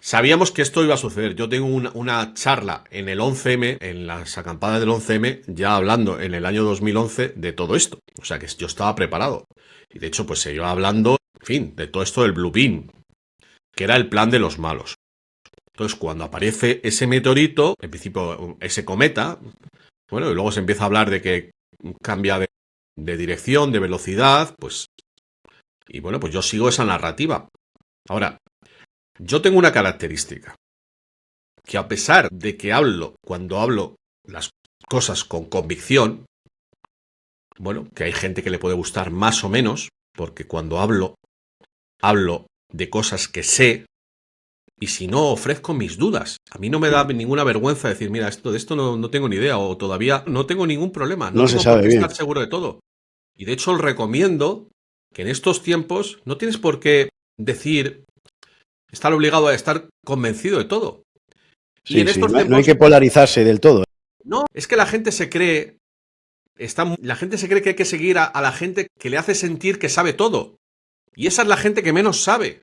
Sabíamos que esto iba a suceder. Yo tengo una charla en el 11M, en las acampadas del 11M, ya hablando en el año 2011 de todo esto. O sea que yo estaba preparado. Y de hecho, pues se iba hablando, en fin, de todo esto del Blue Beam, que era el plan de los malos. Entonces, cuando aparece ese meteorito, en principio ese cometa, bueno, y luego se empieza a hablar de que cambia de dirección, de velocidad, pues... Y bueno, pues yo sigo esa narrativa. Ahora, yo tengo una característica, que a pesar de que cuando hablo las cosas con convicción, bueno, que hay gente que le puede gustar más o menos, porque cuando hablo de cosas que sé, y si no, ofrezco mis dudas. A mí no me da ninguna vergüenza decir, mira, de esto no tengo ni idea, o todavía no tengo ningún problema, no No se tengo sabe por qué bien. estar seguro de todo. Y de hecho, os recomiendo que en estos tiempos no tienes por qué decir, estar obligado a estar convencido de todo. Y en Sí, estos no hay, no hay tiempos, que polarizarse del todo. no, es que la gente se cree, la gente se cree que hay que seguir a la gente que le hace sentir que sabe todo. Y esa es la gente que menos sabe.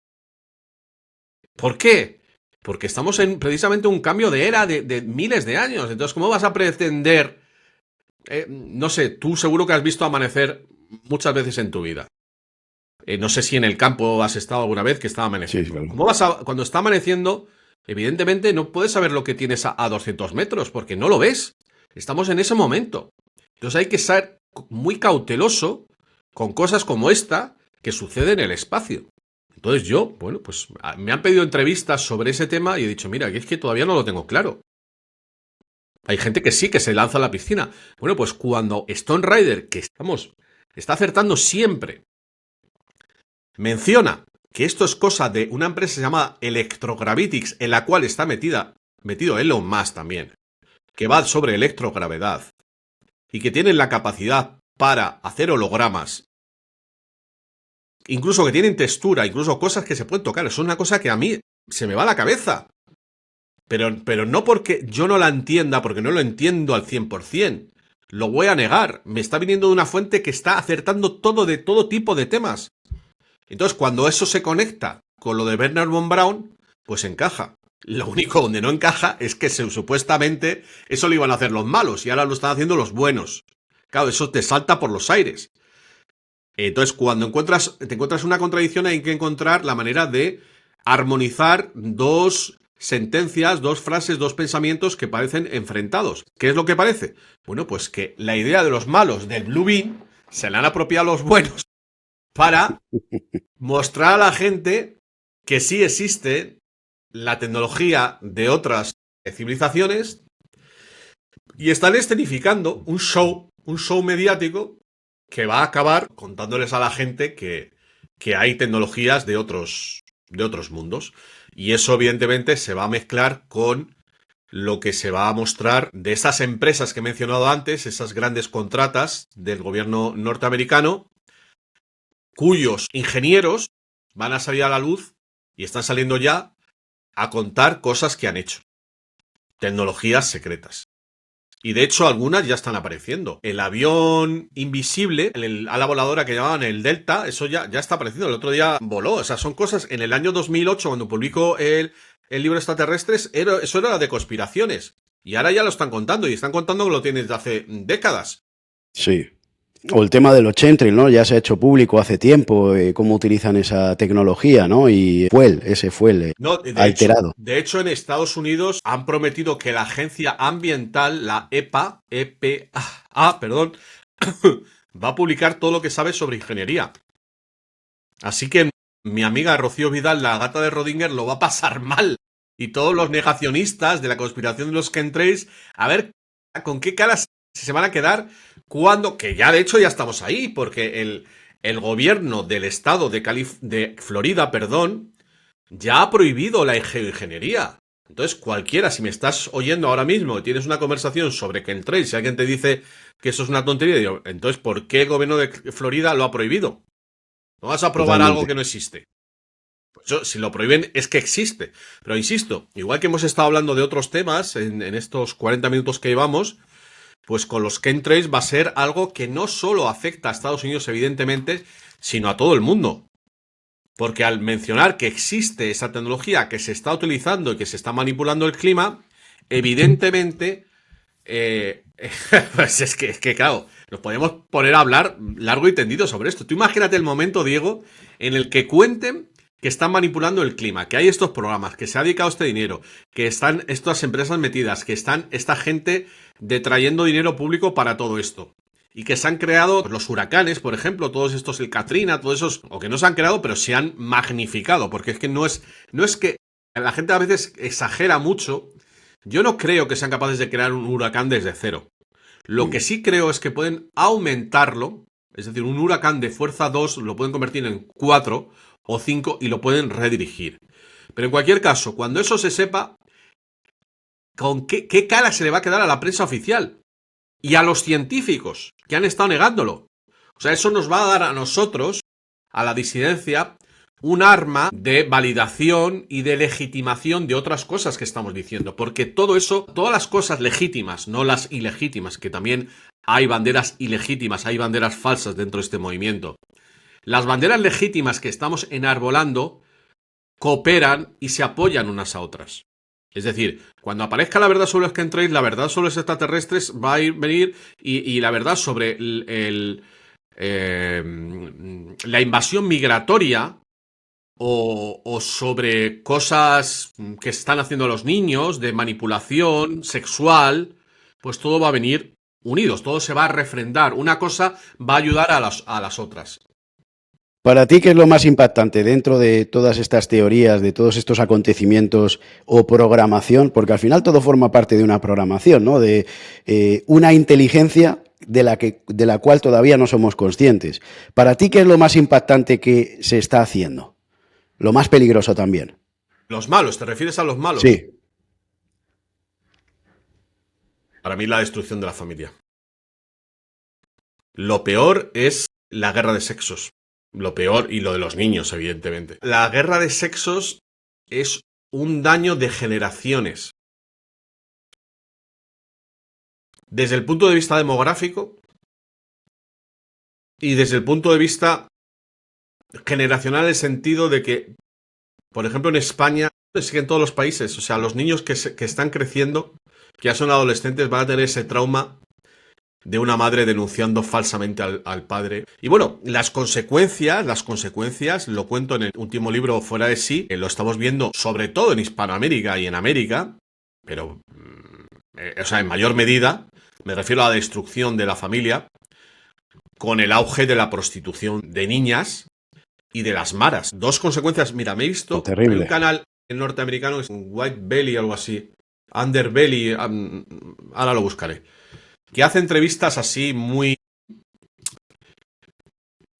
¿Por qué? Porque estamos en precisamente un cambio de era de miles de años. Entonces, ¿cómo vas a pretender? No sé, tú seguro que has visto amanecer muchas veces en tu vida. No sé si en el campo has estado alguna vez que está amaneciendo. Sí, claro. ¿Cómo cuando está amaneciendo, evidentemente no puedes saber lo que tienes a 200 metros porque no lo ves. Estamos en ese momento. Entonces hay que ser muy cauteloso con cosas como esta que suceden en el espacio. Entonces yo, bueno, pues me han pedido entrevistas sobre ese tema y he dicho, mira, que es que todavía no lo tengo claro. Hay gente que sí, que se lanza a la piscina. Bueno, pues cuando Stone Rider, que está acertando siempre, menciona que esto es cosa de una empresa llamada Electrogravitics, en la cual está metido Elon Musk también, que va sobre electrogravedad y que tienen la capacidad para hacer hologramas, incluso que tienen textura, incluso cosas que se pueden tocar. Eso es una cosa que a mí se me va a la cabeza. Pero no porque yo no la entienda, porque no lo entiendo al 100%. Lo voy a negar. Me está viniendo de una fuente que está acertando todo de todo tipo de temas. Entonces, cuando eso se conecta con lo de Bernard von Braun, pues encaja. Lo único donde no encaja es que supuestamente eso lo iban a hacer los malos y ahora lo están haciendo los buenos. Claro, eso te salta por los aires. Entonces, cuando te encuentras una contradicción, hay que encontrar la manera de armonizar dos sentencias, dos frases, dos pensamientos que parecen enfrentados. ¿Qué es lo que parece? Bueno, pues que la idea de los malos del Blue Beam se la han apropiado los buenos para mostrar a la gente que sí existe la tecnología de otras civilizaciones y están escenificando un show mediático que va a acabar contándoles a la gente que hay tecnologías de otros mundos. Y eso, evidentemente, se va a mezclar con lo que se va a mostrar de esas empresas que he mencionado antes, esas grandes contratas del gobierno norteamericano, cuyos ingenieros van a salir a la luz y están saliendo ya a contar cosas que han hecho. Tecnologías secretas. Y de hecho algunas ya están apareciendo. El avión invisible, el ala voladora que llamaban el Delta, eso ya está apareciendo. El otro día voló. O sea, son cosas... En el año 2008, cuando publicó el libro Extraterrestres, eso era de conspiraciones. Y ahora ya lo están contando. Y están contando que lo tienen desde hace décadas. Sí. O el tema de los chemtrails, ¿no? Ya se ha hecho público hace tiempo cómo utilizan esa tecnología, ¿no? Y ese fuel No, alterado. De hecho, en Estados Unidos han prometido que la agencia ambiental, la EPA, perdón, va a publicar todo lo que sabe sobre ingeniería. Así que mi amiga Rocío Vidal, la gata de Rodinger, lo va a pasar mal. Y todos los negacionistas de la conspiración de los chemtrails, a ver con qué caras se van a quedar cuando, que ya de hecho ya estamos ahí, porque el gobierno del estado de Florida, ya ha prohibido la geoingeniería. Entonces cualquiera, si me estás oyendo ahora mismo y tienes una conversación sobre chemtrails, si alguien te dice que eso es una tontería, digo, entonces ¿por qué el gobierno de Florida lo ha prohibido? No vas a probar algo que no existe. Pues si lo prohíben es que existe. Pero insisto, igual que hemos estado hablando de otros temas en estos 40 minutos que llevamos, pues con los chemtrails va a ser algo que no solo afecta a Estados Unidos, evidentemente, sino a todo el mundo. Porque al mencionar que existe esa tecnología que se está utilizando y que se está manipulando el clima, evidentemente, pues es que, claro, nos podemos poner a hablar largo y tendido sobre esto. Tú imagínate el momento, Diego, en el que cuenten que están manipulando el clima, que hay estos programas, que se ha dedicado este dinero, que están estas empresas metidas, que están esta gente detrayendo dinero público para todo esto. Y que se han creado los huracanes, por ejemplo, todos estos, el Katrina, todos esos, o que no se han creado, pero se han magnificado, porque es que no es que la gente a veces exagera mucho. Yo no creo que sean capaces de crear un huracán desde cero. Lo que sí creo es que pueden aumentarlo, es decir, un huracán de fuerza 2 lo pueden convertir en 4 o 5 y lo pueden redirigir. Pero en cualquier caso, cuando eso se sepa, ¿con qué cara se le va a quedar a la prensa oficial? Y a los científicos que han estado negándolo. O sea, eso nos va a dar a nosotros, a la disidencia, un arma de validación y de legitimación de otras cosas que estamos diciendo. Porque todo eso, todas las cosas legítimas, no las ilegítimas, que también hay banderas ilegítimas, hay banderas falsas dentro de este movimiento. Las banderas legítimas que estamos enarbolando cooperan y se apoyan unas a otras. Es decir, cuando aparezca la verdad sobre los chemtrails, la verdad sobre los extraterrestres va a venir y la verdad sobre la invasión migratoria o sobre cosas que están haciendo los niños de manipulación sexual, pues todo va a venir unidos, todo se va a refrendar. Una cosa va a ayudar a las otras. Para ti, ¿qué es lo más impactante dentro de todas estas teorías, de todos estos acontecimientos o programación? Porque al final todo forma parte de una programación, ¿no? De una inteligencia de la cual todavía no somos conscientes. Para ti, ¿qué es lo más impactante que se está haciendo? Lo más peligroso también. Los malos, ¿te refieres a los malos? Sí. Para mí la destrucción de la familia. Lo peor es la guerra de sexos. Lo peor, y lo de los niños, evidentemente. La guerra de sexos es un daño de generaciones. Desde el punto de vista demográfico y desde el punto de vista generacional, en el sentido de que, por ejemplo, en España, es que en todos los países, o sea, los niños que están creciendo, que ya son adolescentes, van a tener ese trauma de una madre denunciando falsamente al padre. Y bueno, las consecuencias, lo cuento en el último libro, Fuera de sí, lo estamos viendo sobre todo en Hispanoamérica y en América, pero, o sea, en mayor medida, me refiero a la destrucción de la familia, con el auge de la prostitución de niñas y de las maras. Dos consecuencias, mira, me he visto en un canal norteamericano, que es White Belly, algo así, Underbelly, ahora lo buscaré, que hace entrevistas así muy,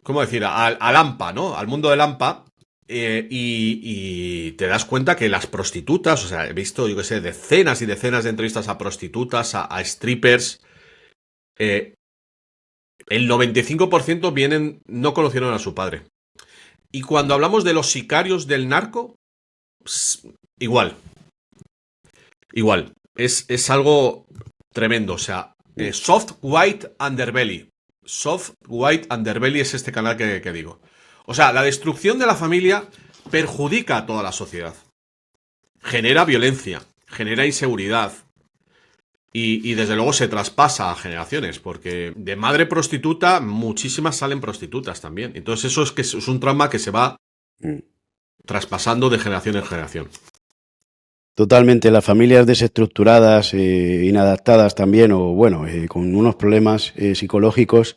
¿cómo decir? Al AMPA, ¿no? Al mundo del AMPA. Y te das cuenta que las prostitutas, o sea, he visto, yo qué sé, decenas y decenas de entrevistas a prostitutas, a strippers. El 95% no conocieron a su padre. Y cuando hablamos de los sicarios del narco, igual. Igual. Es algo tremendo, o sea, Soft White Underbelly. Soft White Underbelly es este canal que digo. O sea, la destrucción de la familia perjudica a toda la sociedad. Genera violencia, genera inseguridad. Y desde luego se traspasa a generaciones, porque de madre prostituta, muchísimas salen prostitutas también. Entonces eso es un trauma que se va traspasando de generación en generación. Totalmente, las familias desestructuradas, inadaptadas también, o bueno, con unos problemas psicológicos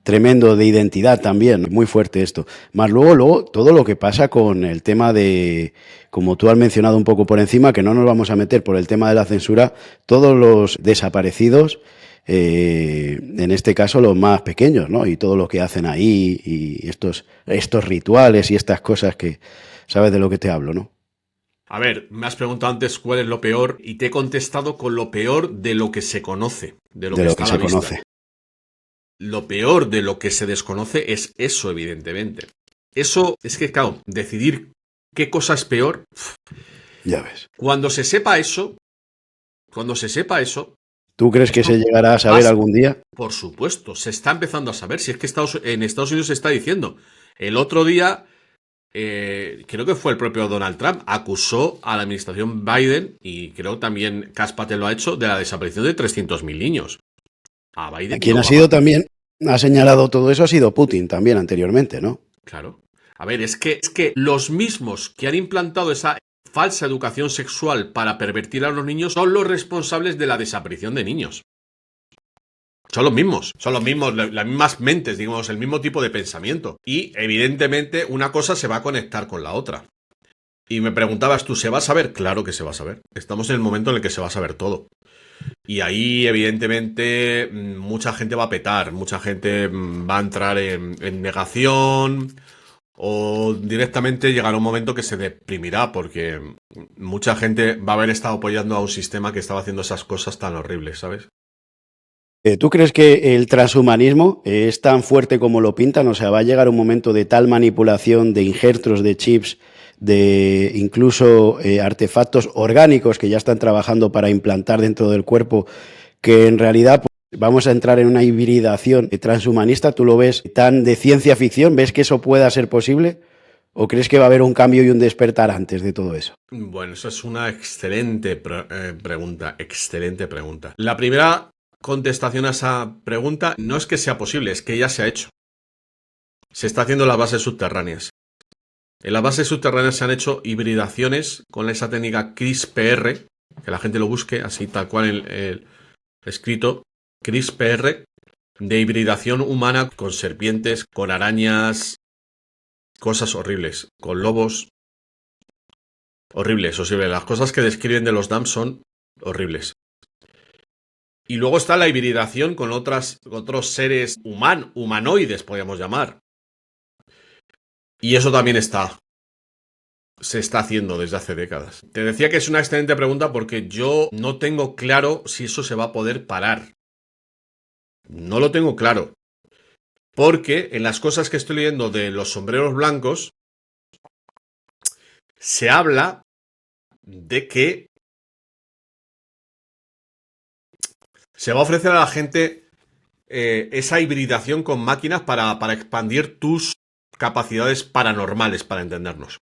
tremendo de identidad también, muy fuerte esto. Más luego todo lo que pasa con el tema de, como tú has mencionado un poco por encima, que no nos vamos a meter por el tema de la censura, todos los desaparecidos, en este caso los más pequeños, ¿no? Y todo lo que hacen ahí, y estos rituales y estas cosas que sabes de lo que te hablo, ¿no? A ver, me has preguntado antes cuál es lo peor y te he contestado con lo peor de lo que se conoce, de lo que está a la vista. Conoce. Lo peor de lo que se desconoce es eso, evidentemente. Eso es que, claro, decidir qué cosa es peor. Ya ves. Cuando se sepa eso. ¿Tú crees que se llegará a saber algún día? Por supuesto, se está empezando a saber. Si es que en Estados Unidos se está diciendo. El otro día creo que fue el propio Donald Trump, acusó a la administración Biden, y creo también Kash Patel lo ha hecho, de la desaparición de 300.000 niños. A Biden Quien no ha va sido mal. también, ha señalado todo eso, ha sido Putin también anteriormente, ¿no? Claro. A ver, es que los mismos que han implantado esa falsa educación sexual para pervertir a los niños son los responsables de la desaparición de niños. Son los mismos, las mismas mentes, digamos, el mismo tipo de pensamiento. Y evidentemente una cosa se va a conectar con la otra. Y me preguntabas tú, ¿se va a saber? Claro que se va a saber. Estamos en el momento en el que se va a saber todo. Y ahí, evidentemente, mucha gente va a petar, mucha gente va a entrar en negación o directamente llegará un momento que se deprimirá porque mucha gente va a haber estado apoyando a un sistema que estaba haciendo esas cosas tan horribles, ¿sabes? ¿Tú crees que el transhumanismo es tan fuerte como lo pintan? O sea, ¿va a llegar un momento de tal manipulación de injertos, de chips, de incluso artefactos orgánicos que ya están trabajando para implantar dentro del cuerpo, que en realidad pues, vamos a entrar en una hibridación transhumanista? ¿Tú lo ves tan de ciencia ficción? ¿Ves que eso pueda ser posible? ¿O crees que va a haber un cambio y un despertar antes de todo eso? Bueno, eso es una excelente pregunta, excelente pregunta. La primera contestación a esa pregunta no es que sea posible, es que ya se ha hecho. Se está haciendo en las bases subterráneas. En las bases subterráneas se han hecho hibridaciones con esa técnica CRISPR, que la gente lo busque, así tal cual el escrito, CRISPR, de hibridación humana con serpientes, con arañas, cosas horribles, con lobos, horribles, Las cosas que describen de los dams son horribles. Y luego está la hibridación con otros seres humanoides, podríamos llamar. Y eso también se está haciendo desde hace décadas. Te decía que es una excelente pregunta porque yo no tengo claro si eso se va a poder parar. No lo tengo claro. Porque en las cosas que estoy leyendo de los sombreros blancos, se habla de que se va a ofrecer a la gente esa hibridación con máquinas para expandir tus capacidades paranormales, para entendernos.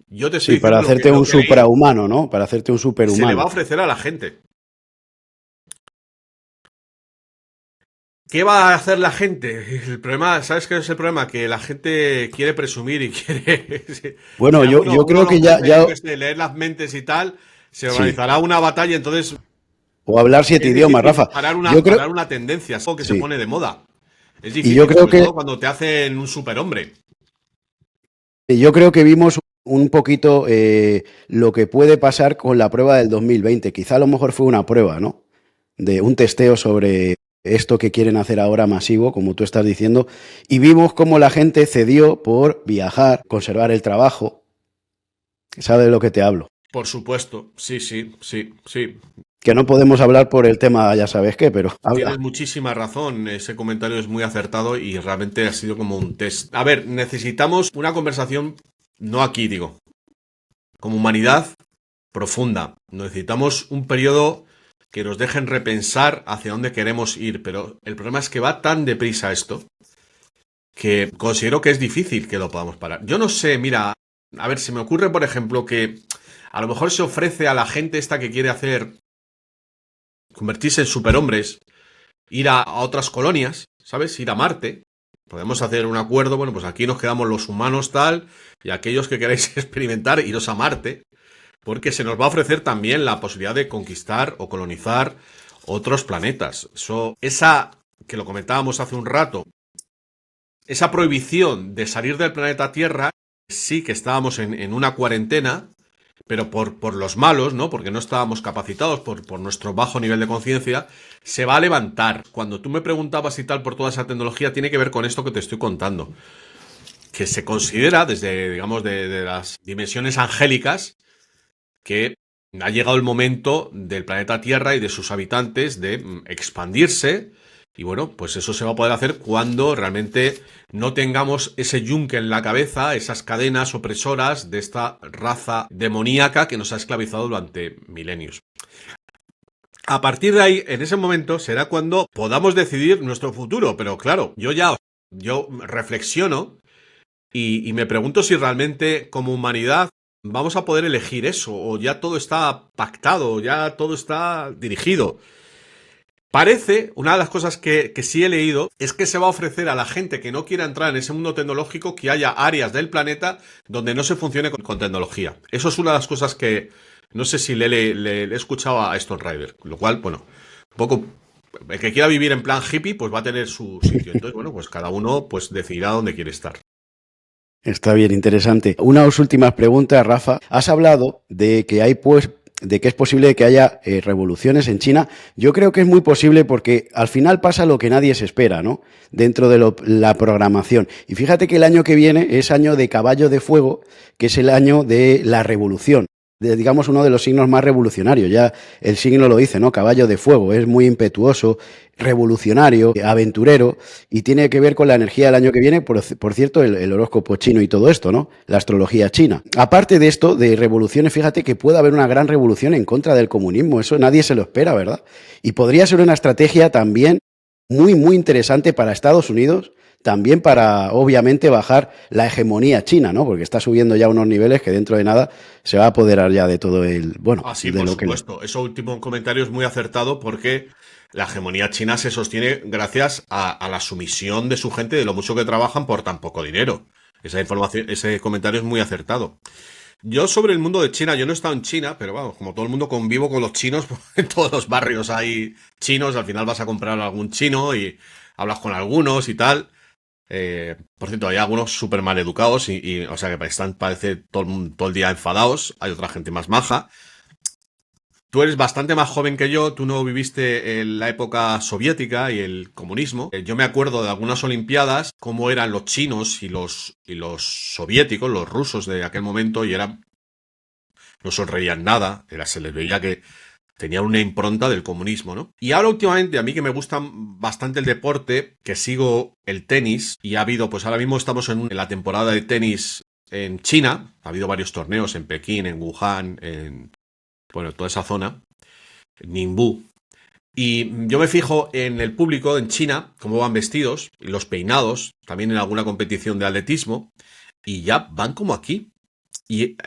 Yo te estoy Sí, para diciendo hacerte lo un que he leído. suprahumano, ¿no? Para hacerte un Se le va a superhumano. ofrecer a la gente. ¿Qué va a hacer la gente? El problema, ¿sabes qué es el problema? Que la gente quiere presumir y quiere... Si Bueno, a yo uno creo le que ofrece, yo qué sé, leer las mentes y tal, se sí. organizará una batalla, entonces O hablar 7 es idiomas, difícil Rafa. parar Yo creo, parar una tendencia, es algo que se sí. pone de moda. Es Y yo difícil, creo sobre que todo cuando te hacen un superhombre. Yo creo que vimos un poquito lo que puede pasar con la prueba del 2020. Quizá a lo mejor fue una prueba, ¿no? De un testeo sobre esto que quieren hacer ahora masivo, como tú estás diciendo, y vimos cómo la gente cedió por viajar, conservar el trabajo. ¿Sabes de lo que te hablo? Por supuesto, sí, sí, sí, sí. Que no podemos hablar por el tema, ya sabes qué, pero habla. Tienes muchísima razón, ese comentario es muy acertado y realmente ha sido como un test. A ver, necesitamos una conversación, no aquí digo, como humanidad profunda. Necesitamos un periodo que nos dejen repensar hacia dónde queremos ir, pero el problema es que va tan deprisa esto que considero que es difícil que lo podamos parar. Yo no sé, mira, a ver, se me ocurre, por ejemplo, que a lo mejor se ofrece a la gente esta que quiere hacer convertirse en superhombres, ir a otras colonias, ¿sabes? Ir a Marte. Podemos hacer un acuerdo, bueno, pues aquí nos quedamos los humanos tal, y aquellos que queráis experimentar, iros a Marte, porque se nos va a ofrecer también la posibilidad de conquistar o colonizar otros planetas. Esa, que lo comentábamos hace un rato, esa prohibición de salir del planeta Tierra, sí que estábamos en una cuarentena, pero por los malos, ¿no? Porque no estábamos capacitados, por nuestro bajo nivel de conciencia, se va a levantar. Cuando tú me preguntabas y tal por toda esa tecnología, tiene que ver con esto que te estoy contando. Que se considera, desde, digamos, de las dimensiones angélicas, que ha llegado el momento del planeta Tierra y de sus habitantes de expandirse. Y bueno, pues eso se va a poder hacer cuando realmente no tengamos ese yunque en la cabeza, esas cadenas opresoras de esta raza demoníaca que nos ha esclavizado durante milenios. A partir de ahí, en ese momento, será cuando podamos decidir nuestro futuro. Pero claro, yo reflexiono Y me pregunto si realmente como humanidad vamos a poder elegir eso, o ya todo está pactado, ya todo está dirigido. Parece, una de las cosas que sí he leído, es que se va a ofrecer a la gente que no quiera entrar en ese mundo tecnológico que haya áreas del planeta donde no se funcione con tecnología. Eso es una de las cosas que no sé si le he escuchado a Stone Rider, lo cual, bueno, un poco. El que quiera vivir en plan hippie, pues va a tener su sitio. Entonces, bueno, pues cada uno pues decidirá dónde quiere estar. Está bien, interesante. Unas últimas preguntas, Rafa. Has hablado de que hay, pues, de que es posible que haya revoluciones en China. Yo creo que es muy posible porque al final pasa lo que nadie se espera, ¿no? Dentro de la programación. Y fíjate que el año que viene es año de caballo de fuego, que es el año de la revolución. Digamos, uno de los signos más revolucionarios. Ya el signo lo dice, ¿no? Caballo de fuego. Es muy impetuoso, revolucionario, aventurero, y tiene que ver con la energía del año que viene, por cierto, el horóscopo chino y todo esto, ¿no? La astrología china. Aparte de esto, de revoluciones, fíjate que puede haber una gran revolución en contra del comunismo. Eso nadie se lo espera, ¿verdad? Y podría ser una estrategia también muy, muy interesante para Estados Unidos, también para, obviamente, bajar la hegemonía china, ¿no? Porque está subiendo ya unos niveles que dentro de nada se va a apoderar ya de todo el, bueno, Ah, sí, de por lo que... supuesto. Eso último comentario es muy acertado porque la hegemonía china se sostiene gracias a la sumisión de su gente, de lo mucho que trabajan por tan poco dinero. Esa información, ese comentario es muy acertado. Yo sobre el mundo de China, yo no he estado en China, pero vamos, como todo el mundo convivo con los chinos, en todos los barrios hay chinos, al final vas a comprar algún chino y hablas con algunos y tal. Por cierto, hay algunos súper mal educados o sea, que están, parece, todo el día enfadados. Hay otra gente más maja. Tú eres bastante más joven que yo, tú no viviste en la época soviética y el comunismo. Yo me acuerdo de algunas olimpiadas, cómo eran los chinos y los soviéticos, los rusos de aquel momento, y no sonreían nada, se les veía que tenían una impronta del comunismo, ¿no? Y ahora últimamente, a mí que me gusta bastante el deporte, que sigo el tenis, y ha habido, pues ahora mismo estamos en la temporada de tenis en China, ha habido varios torneos en Pekín, en Wuhan, bueno, toda esa zona, Ningbo. Y yo me fijo en el público en China, cómo van vestidos, y los peinados, también en alguna competición de atletismo, y ya van como aquí. Y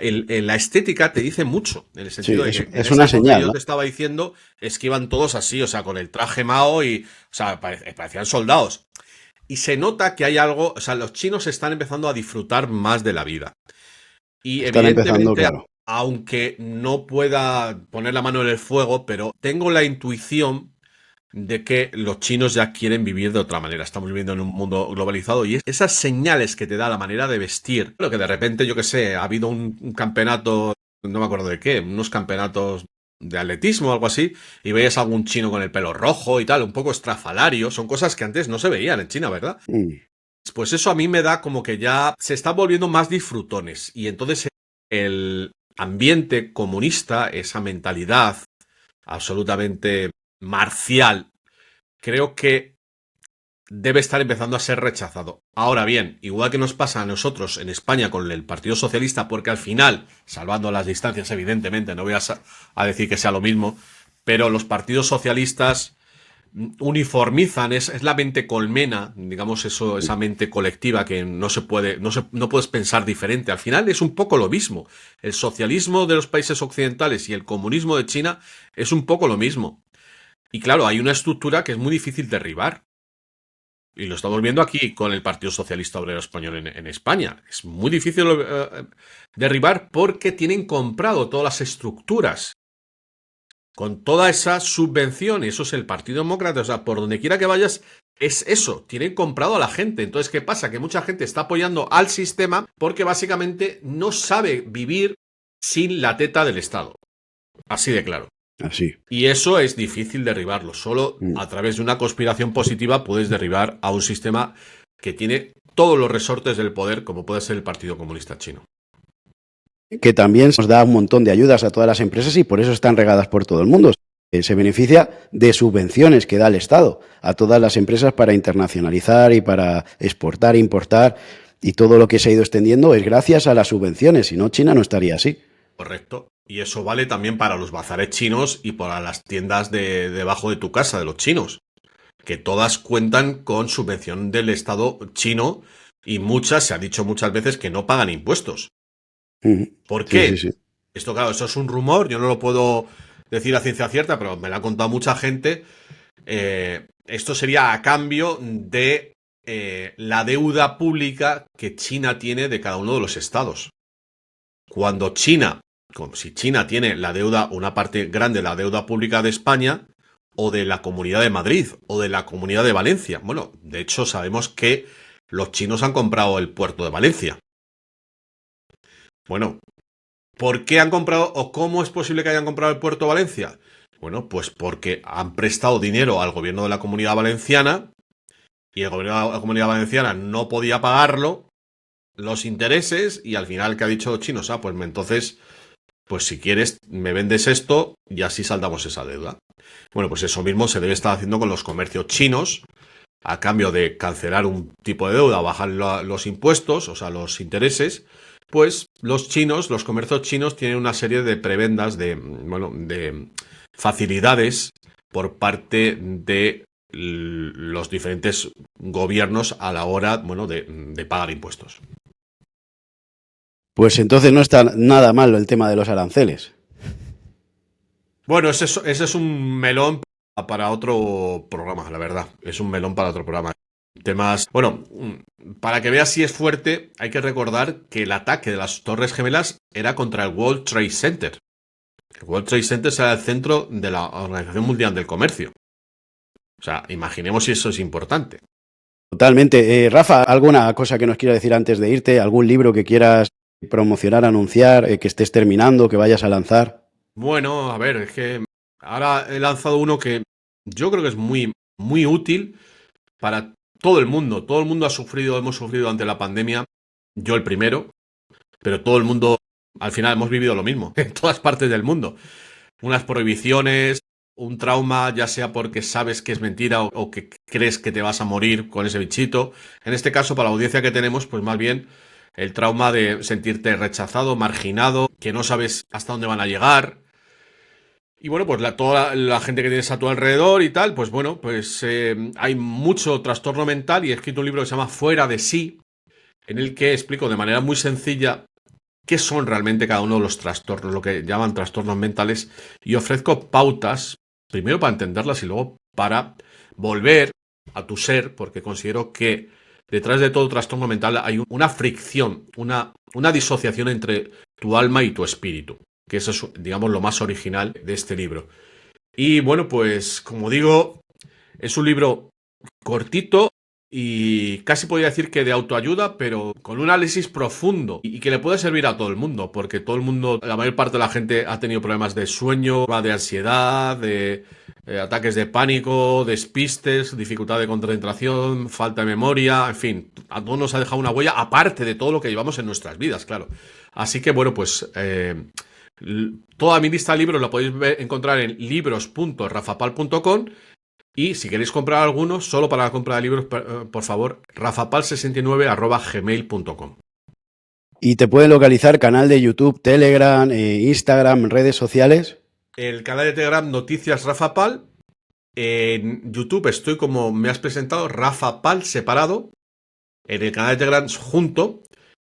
la estética te dice mucho, en el Sí, sentido de que en es ese una deporte que señal, yo ¿no? te estaba diciendo, es que iban todos así, o sea, con el traje Mao y, o sea, parecían soldados. Y se nota que hay algo, o sea, los chinos están empezando a disfrutar más de la vida. Y Están empezando, evidentemente, claro. aunque no pueda poner la mano en el fuego, pero tengo la intuición de que los chinos ya quieren vivir de otra manera. Estamos viviendo en un mundo globalizado y esas señales que te da la manera de vestir, lo que de repente, yo que sé, ha habido un campeonato, no me acuerdo de qué, unos campeonatos de atletismo o algo así, y veías a algún chino con el pelo rojo y tal, un poco estrafalario, son cosas que antes no se veían en China, ¿verdad? Mm. Pues eso a mí me da como que ya se están volviendo más disfrutones y entonces el ambiente comunista, esa mentalidad absolutamente marcial, creo que debe estar empezando a ser rechazado. Ahora bien, igual que nos pasa a nosotros en España con el Partido Socialista, porque al final, salvando las distancias evidentemente, no voy a decir que sea lo mismo, pero los partidos socialistas uniformizan, es la mente colmena, digamos eso, esa mente colectiva que no se puede, no puedes pensar diferente. Al final es un poco lo mismo. El socialismo de los países occidentales y el comunismo de China es un poco lo mismo. Y claro, hay una estructura que es muy difícil derribar. Y lo estamos viendo aquí con el Partido Socialista Obrero Español en España. Es muy difícil derribar porque tienen comprado todas las estructuras. Con toda esa subvención, eso es el Partido Demócrata, o sea, por donde quiera que vayas, es eso, tienen comprado a la gente. Entonces, ¿qué pasa? Que mucha gente está apoyando al sistema porque básicamente no sabe vivir sin la teta del Estado. Así de claro. Así. Y eso es difícil derribarlo. Solo Mm. a través de una conspiración positiva puedes derribar a un sistema que tiene todos los resortes del poder, como puede ser el Partido Comunista Chino. Que también nos da un montón de ayudas a todas las empresas y por eso están regadas por todo el mundo. Se beneficia de subvenciones que da el Estado a todas las empresas para internacionalizar y para exportar, importar, y todo lo que se ha ido extendiendo es gracias a las subvenciones, si no China no estaría así. Correcto. Y eso vale también para los bazares chinos y para las tiendas debajo de tu casa, de los chinos, que todas cuentan con subvención del Estado chino Y se ha dicho muchas veces que no pagan impuestos. ¿Por Sí, qué? sí, sí. Esto, claro, eso es un rumor, yo no lo puedo decir a ciencia cierta, pero me lo ha contado mucha gente. Esto sería a cambio de la deuda pública que China tiene de cada uno de los estados. Cuando China, como si China tiene la deuda, una parte grande de la deuda pública de España, o de la Comunidad de Madrid, o de la Comunidad de Valencia. Bueno, de hecho sabemos que los chinos han comprado el puerto de Valencia. Bueno, ¿por qué han comprado o cómo es posible que hayan comprado el puerto de Valencia? Bueno, pues porque han prestado dinero al gobierno de la Comunidad Valenciana y el gobierno de la Comunidad Valenciana no podía pagarlo, los intereses, y al final, ¿qué ha dicho los chinos? Pues entonces, pues si quieres, me vendes esto y así saldamos esa deuda. Bueno, pues eso mismo se debe estar haciendo con los comercios chinos, a cambio de cancelar un tipo de deuda, bajar los impuestos, o sea, los intereses. Pues los chinos, los comercios chinos tienen una serie de prebendas, de facilidades por parte de los diferentes gobiernos a la hora, de pagar impuestos. Pues entonces no está nada mal el tema de los aranceles. Bueno, ese es un melón para otro programa, la verdad. Es un melón para otro programa. Temas. Bueno, para que veas si es fuerte, hay que recordar que el ataque de las Torres Gemelas era contra el World Trade Center. El World Trade Center era el centro de la Organización Mundial del Comercio. O sea, imaginemos si eso es importante. Totalmente. Rafa, ¿alguna cosa que nos quieras decir antes de irte? ¿Algún libro que quieras promocionar, anunciar, que estés terminando, que vayas a lanzar? Bueno, a ver, es que ahora he lanzado uno que yo creo que es muy, muy útil para todo el mundo. Todo el mundo hemos sufrido ante la pandemia. Yo el primero, pero todo el mundo, al final hemos vivido lo mismo, en todas partes del mundo. Unas prohibiciones, un trauma, ya sea porque sabes que es mentira o que crees que te vas a morir con ese bichito. En este caso, para la audiencia que tenemos, pues más bien el trauma de sentirte rechazado, marginado, que no sabes hasta dónde van a llegar. Y bueno, pues toda la gente que tienes a tu alrededor y tal, pues bueno, pues hay mucho trastorno mental y he escrito un libro que se llama Fuera de sí, en el que explico de manera muy sencilla qué son realmente cada uno de los trastornos, lo que llaman trastornos mentales, y ofrezco pautas, primero para entenderlas y luego para volver a tu ser, porque considero que detrás de todo trastorno mental hay una fricción, una disociación entre tu alma y tu espíritu, que eso es, digamos, lo más original de este libro. Y bueno, pues como digo, es un libro cortito y casi podría decir que de autoayuda, pero con un análisis profundo y que le puede servir a todo el mundo, porque todo el mundo, la mayor parte de la gente ha tenido problemas de sueño, de ansiedad, de ataques de pánico, despistes, dificultad de concentración, falta de memoria, en fin, a todos nos ha dejado una huella, aparte de todo lo que llevamos en nuestras vidas, claro. Así que bueno, pues toda mi lista de libros la podéis encontrar en libros.rafapal.com. Y si queréis comprar alguno, solo para la compra de libros, por favor, rafapal69@gmail.com. ¿Y te pueden localizar canal de YouTube, Telegram, Instagram, redes sociales? El canal de Telegram Noticias Rafapal. En YouTube estoy como me has presentado, Rafapal separado. En el canal de Telegram junto.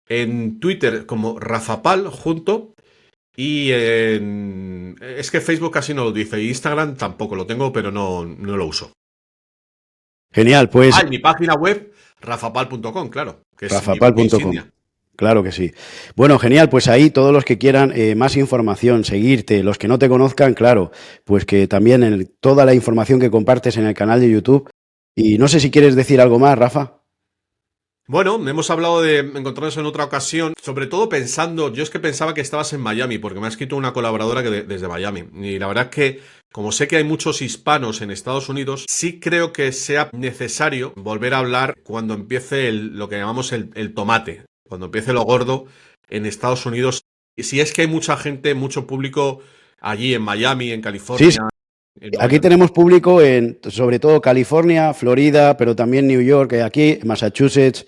En Twitter como Rafapal junto. Y es que Facebook casi no lo dice. Instagram tampoco lo tengo, pero no lo uso. Genial, pues... En mi página web, rafapal.com, claro. Que es mi rafapal.com. insignia. Claro que sí. Bueno, genial, pues ahí todos los que quieran más información, seguirte, los que no te conozcan, claro, pues que también toda la información que compartes en el canal de YouTube. Y no sé si quieres decir algo más, Rafa. Bueno, hemos hablado de encontrarnos en otra ocasión, sobre todo pensando, yo es que pensaba que estabas en Miami, porque me ha escrito una colaboradora desde Miami. Y la verdad es que, como sé que hay muchos hispanos en Estados Unidos, sí creo que sea necesario volver a hablar cuando empiece lo que llamamos el tomate, cuando empiece lo gordo en Estados Unidos. Y si es que hay mucha gente, mucho público allí en Miami, en California. Sí, aquí tenemos público en, sobre todo, California, Florida, pero también New York, aquí, Massachusetts.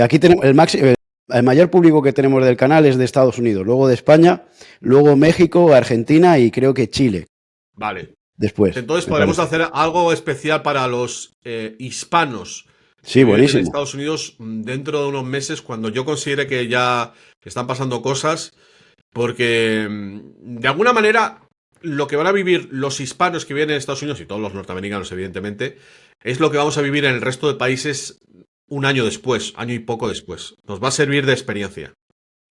Aquí tenemos el mayor público que tenemos del canal es de Estados Unidos, luego de España, luego México, Argentina y creo que Chile. Vale. Después. Entonces podremos hacer algo especial para los hispanos Sí, Vivir en buenísimo. Estados Unidos dentro de unos meses, cuando yo considere que ya están pasando cosas, porque de alguna manera lo que van a vivir los hispanos que viven en Estados Unidos y todos los norteamericanos, evidentemente, es lo que vamos a vivir en el resto de países un año después, año y poco después. Nos va a servir de experiencia.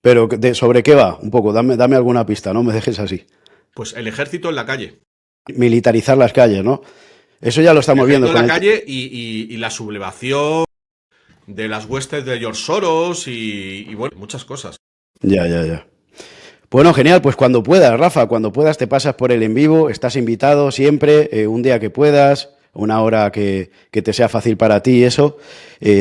Pero ¿sobre qué va? Un poco, dame alguna pista, no me dejes así. Pues el ejército en la calle. Militarizar las calles, ¿no? Eso ya lo El estamos ejército viendo en con la el... calle y la sublevación de las huestes de George Soros y bueno, muchas cosas. Ya, ya, ya. Bueno, genial, pues cuando puedas, Rafa, cuando puedas te pasas por el en vivo, estás invitado siempre, un día que puedas, una hora que te sea fácil para ti y eso.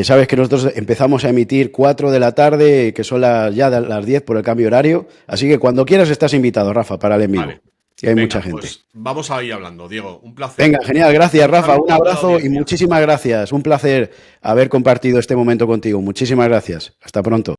Sabes que nosotros empezamos a emitir 4 de la tarde, que son las 10 por el cambio horario, así que cuando quieras estás invitado, Rafa, para el en vivo, Vale. que hay mucha Venga, gente. pues vamos a ir hablando, Diego. Un placer. Venga, genial, gracias, Un Rafa, un saludo a toda la abrazo y audiencia. muchísimas gracias. Un placer haber compartido este momento contigo. Muchísimas gracias. Hasta pronto.